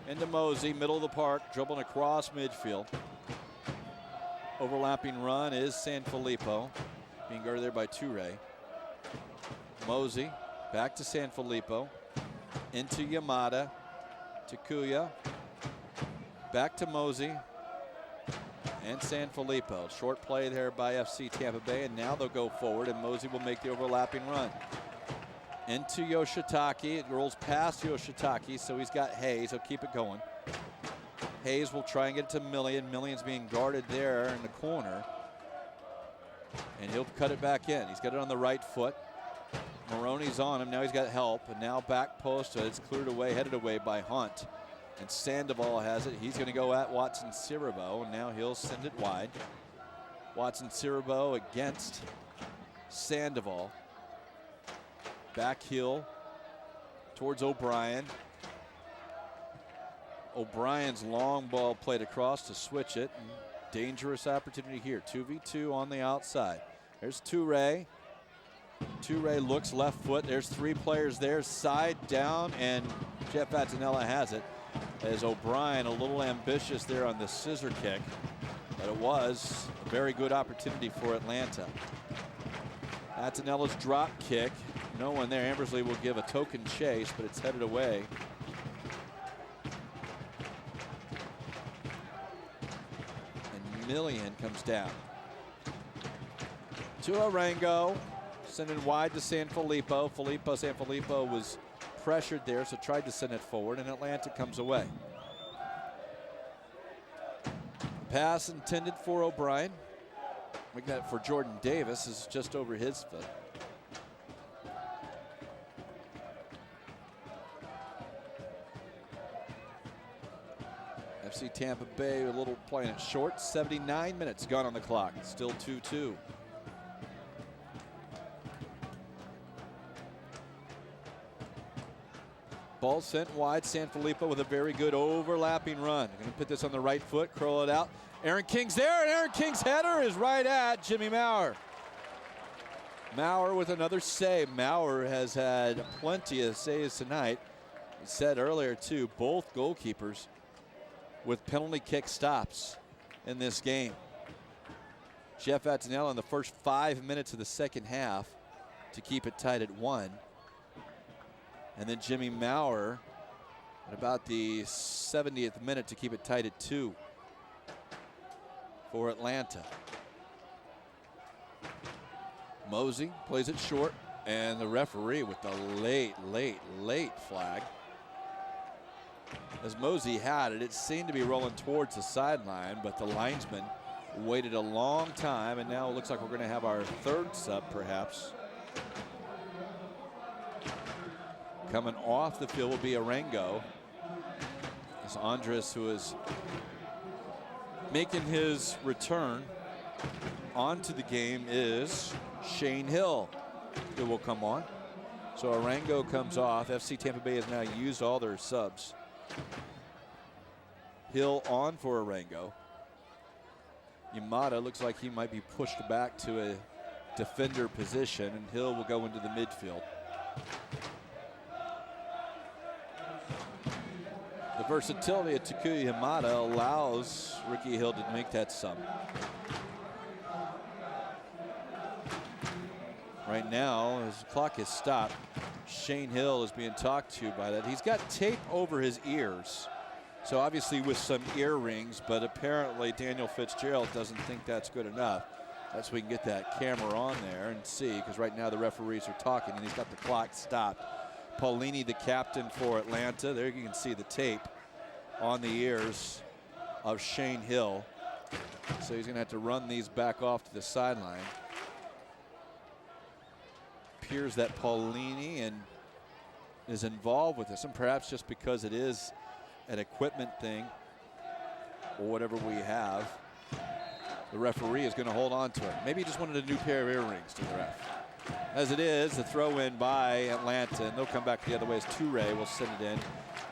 Into Mosey, middle of the park, dribbling across midfield. Overlapping run is Sanfilippo, being guarded there by Toure. Mosey back to Sanfilippo, into Yamada, to Kuya, back to Mosey, and Sanfilippo. Short play there by FC Tampa Bay, and now they'll go forward, and Mosey will make the overlapping run. Into Yoshitaki, it rolls past Yoshitaki, so he's got Hayes, he'll keep it going. Hayes will try and get it to Millian. Millian's being guarded there in the corner, and he'll cut it back in. He's got it on the right foot. Maroney's on him, now he's got help, and now back post, it's cleared away, headed away by Hunt. And Sandoval has it. He's going to go at Watson Cirabo, and now he'll send it wide. Watson Cirabo against Sandoval. Back heel towards O'Brien. O'Brien's long ball played across to switch it. And dangerous opportunity here. 2v2 on the outside. There's Toure. Toure looks left foot. There's three players there, side down, and Jeff Attinella has it. As O'Brien a little ambitious there on the scissor kick, but it was a very good opportunity for Atlanta. Attinella's drop kick, no one there. Ambersley will give a token chase, but it's headed away. And Millian comes down. To Arango, sending wide to Sanfilippo. Sanfilippo was pressured there, so tried to send it forward, and Atlanta comes away. Pass intended for O'Brien. We got it for Jordan Davis, is just over his foot. FC Tampa Bay a little playing it short. 79 minutes gone on the clock. Still 2-2. Ball sent wide. Sanfilippo with a very good overlapping run. Going to put this on the right foot, curl it out. Aaron King's there, and Aaron King's header is right at Jimmy Maurer. Maurer with another save. Maurer has had plenty of saves tonight. I said earlier, too, both goalkeepers with penalty kick stops in this game. Jeff Attinella in the first 5 minutes of the second half to keep it tied at 1. And then Jimmy Maurer at about the 70th minute to keep it tied at 2 for Atlanta. Mosey plays it short, and the referee with the late flag. As Mosey had it, it seemed to be rolling towards the sideline, but the linesman waited a long time, and now it looks like we're going to have our third sub, perhaps. Coming off the field will be Arango. It's Andres who is making his return onto the game is Shane Hill, who will come on. So Arango comes off. FC Tampa Bay has now used all their subs. Hill on for Arango. Yamada looks like he might be pushed back to a defender position, and Hill will go into the midfield. The versatility of Takuya Yamada allows Ricky Hill to make that sub. Right now, as the clock is stopped, Shane Hill is being talked to by that. He's got tape over his ears, so obviously with some earrings, but apparently Daniel Fitzgerald doesn't think that's good enough. That's why we can get that camera on there and see, because right now the referees are talking, and he's got the clock stopped. Paulini, the captain for Atlanta. There you can see the tape on the ears of Shane Hill. So he's going to have to run these back off to the sideline. Appears that Paulini is involved with this, and perhaps just because it is an equipment thing or whatever we have, the referee is going to hold on to it. Maybe he just wanted a new pair of earrings to the ref. As it is, the throw in by Atlanta, and they'll come back the other way as Toure will send it in,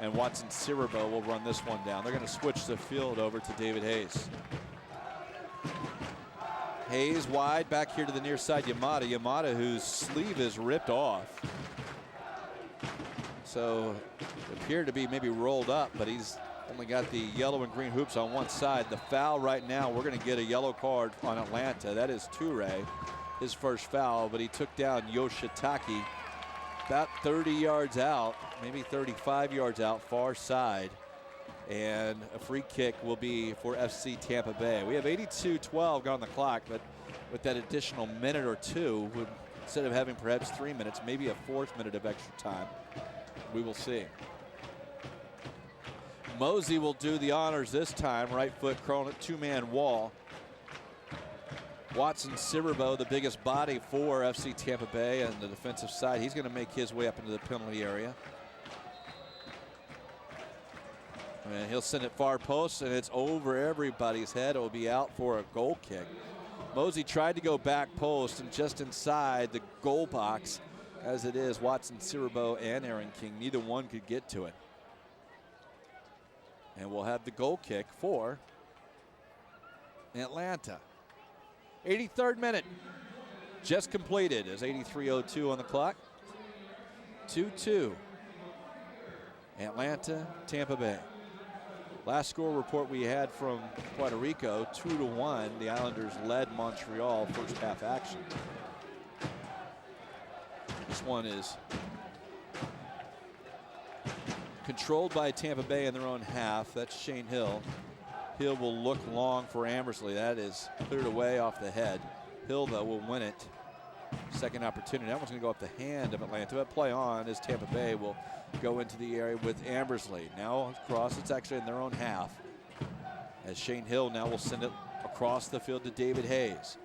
and Watson Cirabo will run this one down. They're going to switch the field over to David Hayes. Hayes wide back here to the near side. Yamada, whose sleeve is ripped off. So appeared to be maybe rolled up, but he's only got the yellow and green hoops on one side. The foul right now, we're going to get a yellow card on Atlanta. That is Toure, his first foul, but he took down Yoshitaki about 30 yards out, maybe 35 yards out, far side. And a free kick will be for FC Tampa Bay. We have 82-12 on the clock, but with that additional minute or two, instead of having perhaps 3 minutes, maybe a fourth minute of extra time. We will see. Mosey will do the honors this time. Right foot curling at two-man wall. Watson Silverbo, the biggest body for FC Tampa Bay on the defensive side. He's going to make his way up into the penalty area. And he'll send it far post, and it's over everybody's head. It will be out for a goal kick. Mosey tried to go back post, and just inside the goal box, as it is, Watson Silverbo and Aaron King, neither one could get to it. And we'll have the goal kick for Atlanta. 83rd minute just completed as 83:02 on the clock. 2-2. Atlanta, Tampa Bay. Last score report we had from Puerto Rico, 2-1. The Islanders led Montreal first half action. This one is controlled by Tampa Bay in their own half. That's Shane Hill. Hill will look long for Ambersley. That is cleared away off the head. Hill, though, will win it. Second opportunity. That one's going to go up the hand of Atlanta. But play on as Tampa Bay will go into the area with Ambersley. Now across. It's actually in their own half. As Shane Hill now will send it across the field to David Hayes.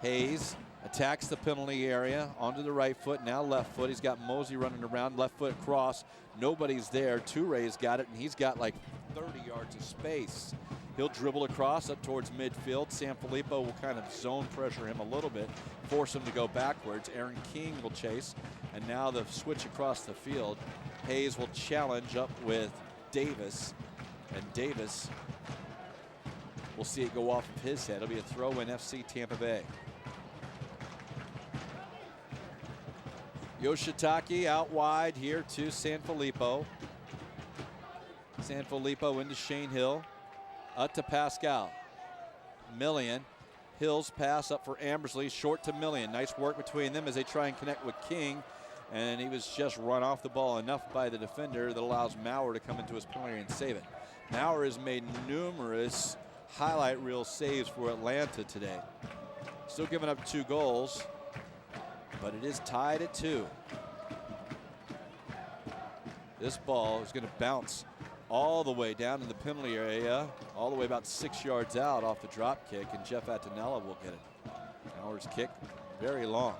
Hayes attacks the penalty area onto the right foot, now left foot. He's got Mosey running around, left foot cross. Nobody's there. Toure's got it, and he's got like 30 yards of space. He'll dribble across up towards midfield. Sanfilippo will kind of zone pressure him a little bit, force him to go backwards. Aaron King will chase, and now the switch across the field. Hayes will challenge up with Davis, and Davis will see it go off of his head. It'll be a throw in FC Tampa Bay. Yoshitaki out wide here to Sanfilippo. Sanfilippo into Shane Hill. Up to Pascal. Millian. Hill's pass up for Ambersley. Short to Millian. Nice work between them as they try and connect with King. And he was just run off the ball enough by the defender that allows Maurer to come into his penalty and save it. Maurer has made numerous highlight reel saves for Atlanta today. Still giving up 2 goals, but it is tied at 2. This ball is going to bounce all the way down in the penalty area, all the way about 6 yards out off the drop kick, and Jeff Attanella will get it. Maurer's kick, very long.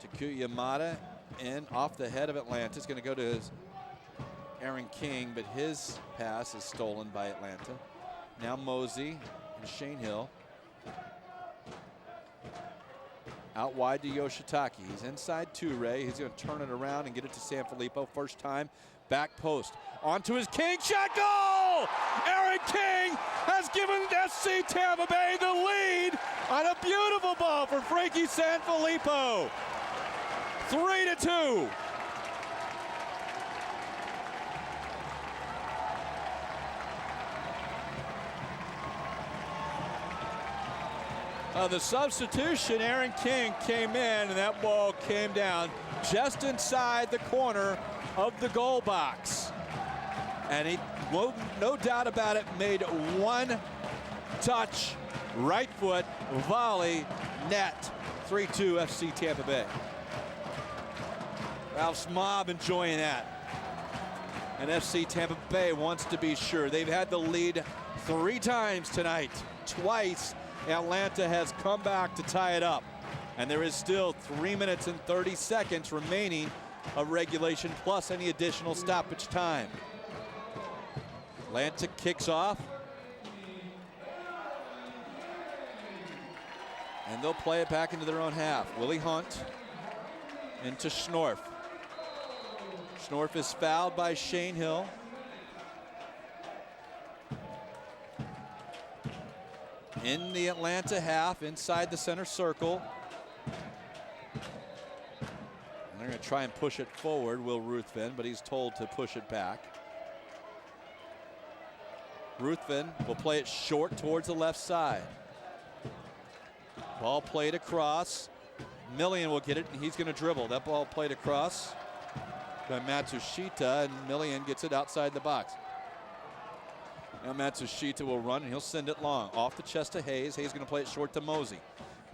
Takuya Yamada in off the head of Atlanta. It's going to go to Aaron King, but his pass is stolen by Atlanta. Now Mosey and Shane Hill. Out wide to Yoshitaki. He's inside Toure. He's going to turn it around and get it to Sanfilippo. First time, back post. Onto his King. Shot goal! Aaron King has given FC Tampa Bay the lead on a beautiful ball for Frankie Sanfilippo. 3-2. The substitution, Aaron King came in, and that ball came down just inside the corner of the goal box. And he, no doubt about it, made one touch, right foot, volley, net. 3-2 FC Tampa Bay. Ralph Smob enjoying that. And FC Tampa Bay wants to be sure. They've had the lead 3 times tonight. Twice Atlanta has come back to tie it up. And there is still 3 minutes and 30 seconds remaining of regulation, plus any additional stoppage time. Atlanta kicks off. And they'll play it back into their own half. Willie Hunt into Schnorf. Schnorf is fouled by Shane Hill. in the Atlanta half, inside the center circle. And they're going to try and push it forward, Will Ruthven, but he's told to push it back. Ruthven will play it short towards the left side. Ball played across. Millian will get it, and he's going to dribble. That ball played across by Matsushita, and Millian gets it outside the box. Now Matsushita will run, and he'll send it long. Off the chest to Hayes. Hayes going to play it short to Mosey.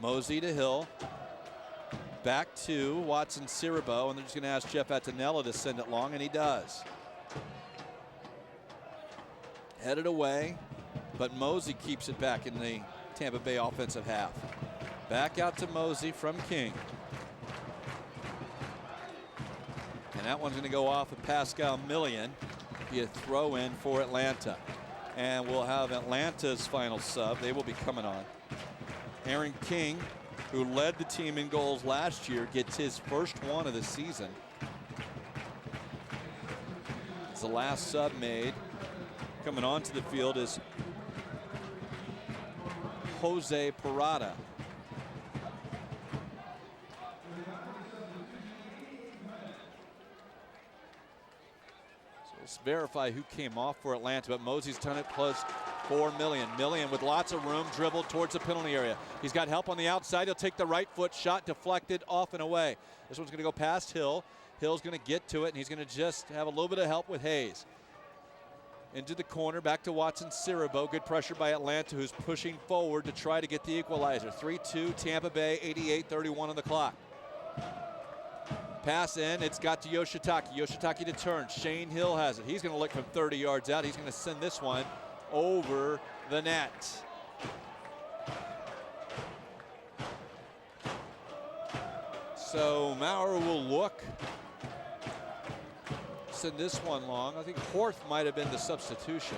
Mosey to Hill. Back to Watson Cirabo, and they're just going to ask Jeff Attinella to send it long, and he does. Headed away, but Mosey keeps it back in the Tampa Bay offensive half. Back out to Mosey from King. And that one's going to go off of Pascal Millian. Be a throw in for Atlanta. And we'll have Atlanta's final sub. They will be coming on. Aaron King, who led the team in goals last year, gets his first one of the season. It's the last sub made. Coming onto the field is Jose Parada. So let's verify who came off for Atlanta, but Mosey's done it plus $4 million. Millian with lots of room, dribbled towards the penalty area. He's got help on the outside. He'll take the right foot shot, deflected off and away. This one's going to go past Hill. Hill's going to get to it, and he's going to just have a little bit of help with Hayes. Into the corner, back to Watson Cirabo. Good pressure by Atlanta, who's pushing forward to try to get the equalizer. 3-2 Tampa Bay, 88-31 on the clock. Pass in, it's got to Yoshitaki. Yoshitaki to turn. Shane Hill has it. He's going to look from 30 yards out. He's going to send this one over the net. So Maurer will look. Send this one long. I think Horth might have been the substitution.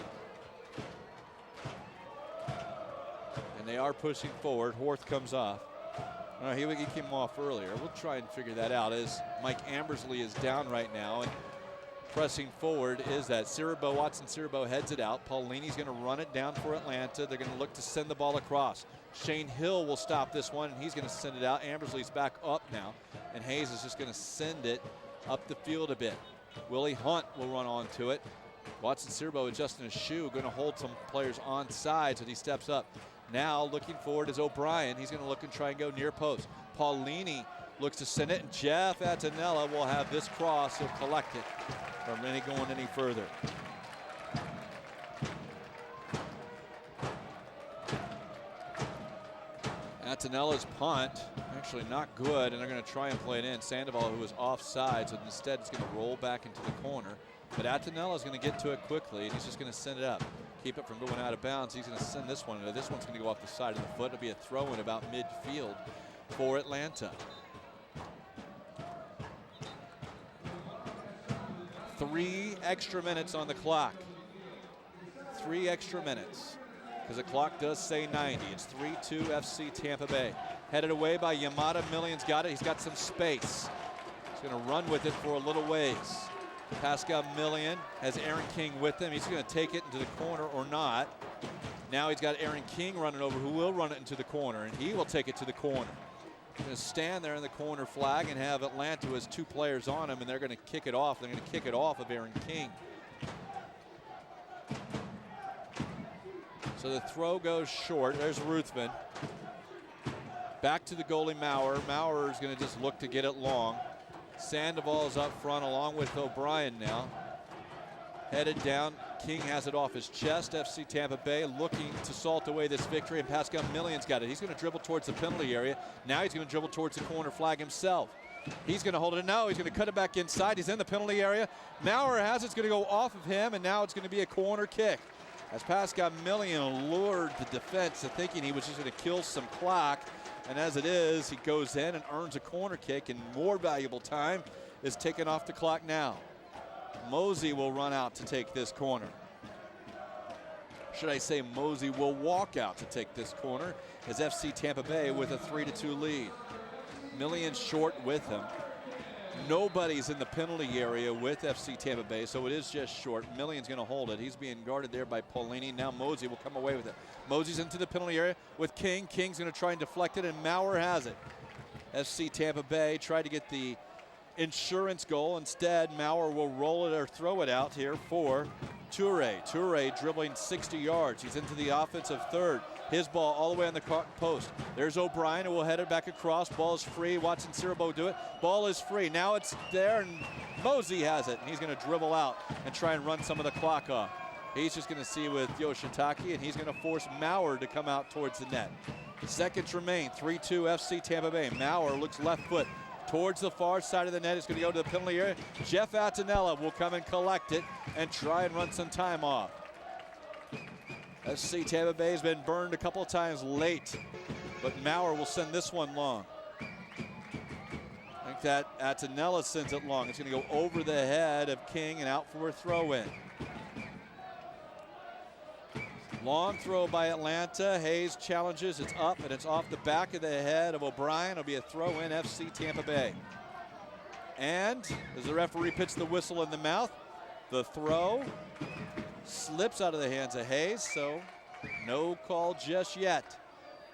And they are pushing forward. Horth comes off. He came off earlier. We'll try and figure that out as Mike Ambersley is down right now. And pressing forward is that Watson Cirabo heads it out. Paulini's going to run it down for Atlanta. They're going to look to send the ball across. Shane Hill will stop this one, and he's going to send it out. Ambersley's back up now, and Hayes is just going to send it up the field a bit. Willie Hunt will run onto it. Watson Cirabo adjusting his shoe, going to hold some players on sides as he steps up. Now looking forward is O'Brien. He's going to look and try and go near post. Paulini looks to send it, and Jeff Attinella will have this cross. He'll collect it from going any further. Attinella's punt, actually not good, and they're going to try and play it in. Sandoval, who was offside, so instead it's going to roll back into the corner. But Attinella's going to get to it quickly, and he's just going to send it up. Keep it from going out of bounds. He's going to send this one. This one's going to go off the side of the foot. It'll be a throw in about midfield for Atlanta. 3 extra minutes on the clock. 3 extra minutes. Because the clock does say 90. It's 3-2 FC Tampa Bay. Headed away by Yamada. Millian's got it. He's got some space. He's going to run with it for a little ways. Pascal Millian has Aaron King with him. He's going to take it into the corner or not. Now he's got Aaron King running over, who will run it into the corner, and he will take it to the corner. He's going to stand there in the corner flag and have Atlanta, who has 2 players on him, and they're going to kick it off. They're going to kick it off of Aaron King. So the throw goes short. There's Ruthven. Back to the goalie Maurer. Maurer is going to just look to get it long. Sandoval is up front along with O'Brien now. Headed down. King has it off his chest. FC Tampa Bay looking to salt away this victory, and Pascal Millian's got it. He's going to dribble towards the penalty area. Now he's going to dribble towards the corner flag himself. He's going to hold it. No, he's going to cut it back inside. He's in the penalty area. Maurer has it. It's going to go off of him, and now it's going to be a corner kick. As Pascal Millian lured the defense to thinking he was just going to kill some clock. And as it is, he goes in and earns a corner kick, and more valuable time is taken off the clock now. Mosey will run out to take this corner. Should I say Mosey will walk out to take this corner as FC Tampa Bay with a 3-2 lead. Millian short with him. Nobody's in the penalty area with FC Tampa Bay, so it is just short. Million's going to hold it. He's being guarded there by Paulini. Now Mosey will come away with it. Mosey's into the penalty area with King. King's going to try and deflect it, and Maurer has it. FC Tampa Bay tried to get the insurance goal. Instead, Maurer will roll it or throw it out here for Toure. Toure dribbling 60 yards. He's into the offensive third. His ball all the way on the post. There's O'Brien who will head it back across. Ball is free. Watson Cirabo do it. Ball is free. Now it's there, and Mosey has it. And he's going to dribble out and try and run some of the clock off. He's just going to see with Yoshitaki, and he's going to force Maurer to come out towards the net. Seconds remain. 3-2 FC Tampa Bay. Maurer looks left foot towards the far side of the net. It's going to go to the penalty area. Jeff Attinella will come and collect it and try and run some time off. FC Tampa Bay has been burned a couple of times late, but Maurer will send this one long. I think that Attinella sends it long. It's going to go over the head of King and out for a throw-in. Long throw by Atlanta. Hayes challenges. It's up, and it's off the back of the head of O'Brien. It'll be a throw-in FC Tampa Bay. And as the referee puts the whistle in the mouth, the throw slips out of the hands of Hayes, so no call just yet.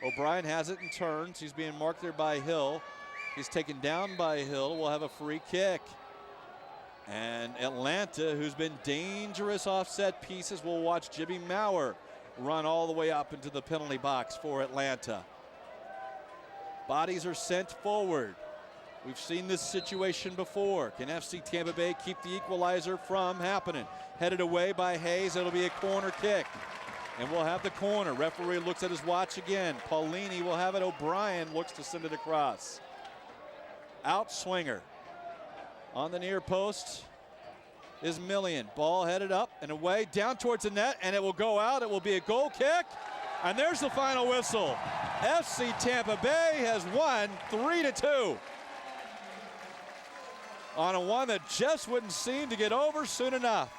O'Brien has it and turns. He's being marked there by Hill. He's taken down by Hill. Will have a free kick. And Atlanta, who's been dangerous offset pieces, will watch Jimmy Maurer run all the way up into the penalty box for Atlanta. Bodies are sent forward. We've seen this situation before. Can FC Tampa Bay keep the equalizer from happening? Headed away by Hayes. It'll be a corner kick. And we'll have the corner. Referee looks at his watch again. Paulini will have it. O'Brien looks to send it across. Outswinger. On the near post is Million. Ball headed up and away, down towards the net, and it will go out. It will be a goal kick. And there's the final whistle. FC Tampa Bay has won 3-2. On a one that just wouldn't seem to get over soon enough.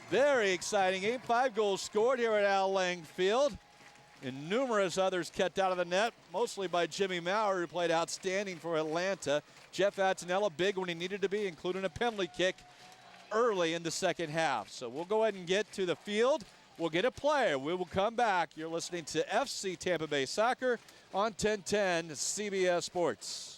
Very exciting game. 5 goals scored here at Al Lang Field. And numerous others kept out of the net, mostly by Jimmy Maurer, who played outstanding for Atlanta. Jeff Attinella big when he needed to be, including a penalty kick early in the second half. So we'll go ahead and get to the field. We'll get a player. We will come back. You're listening to FC Tampa Bay Soccer on 1010 CBS Sports.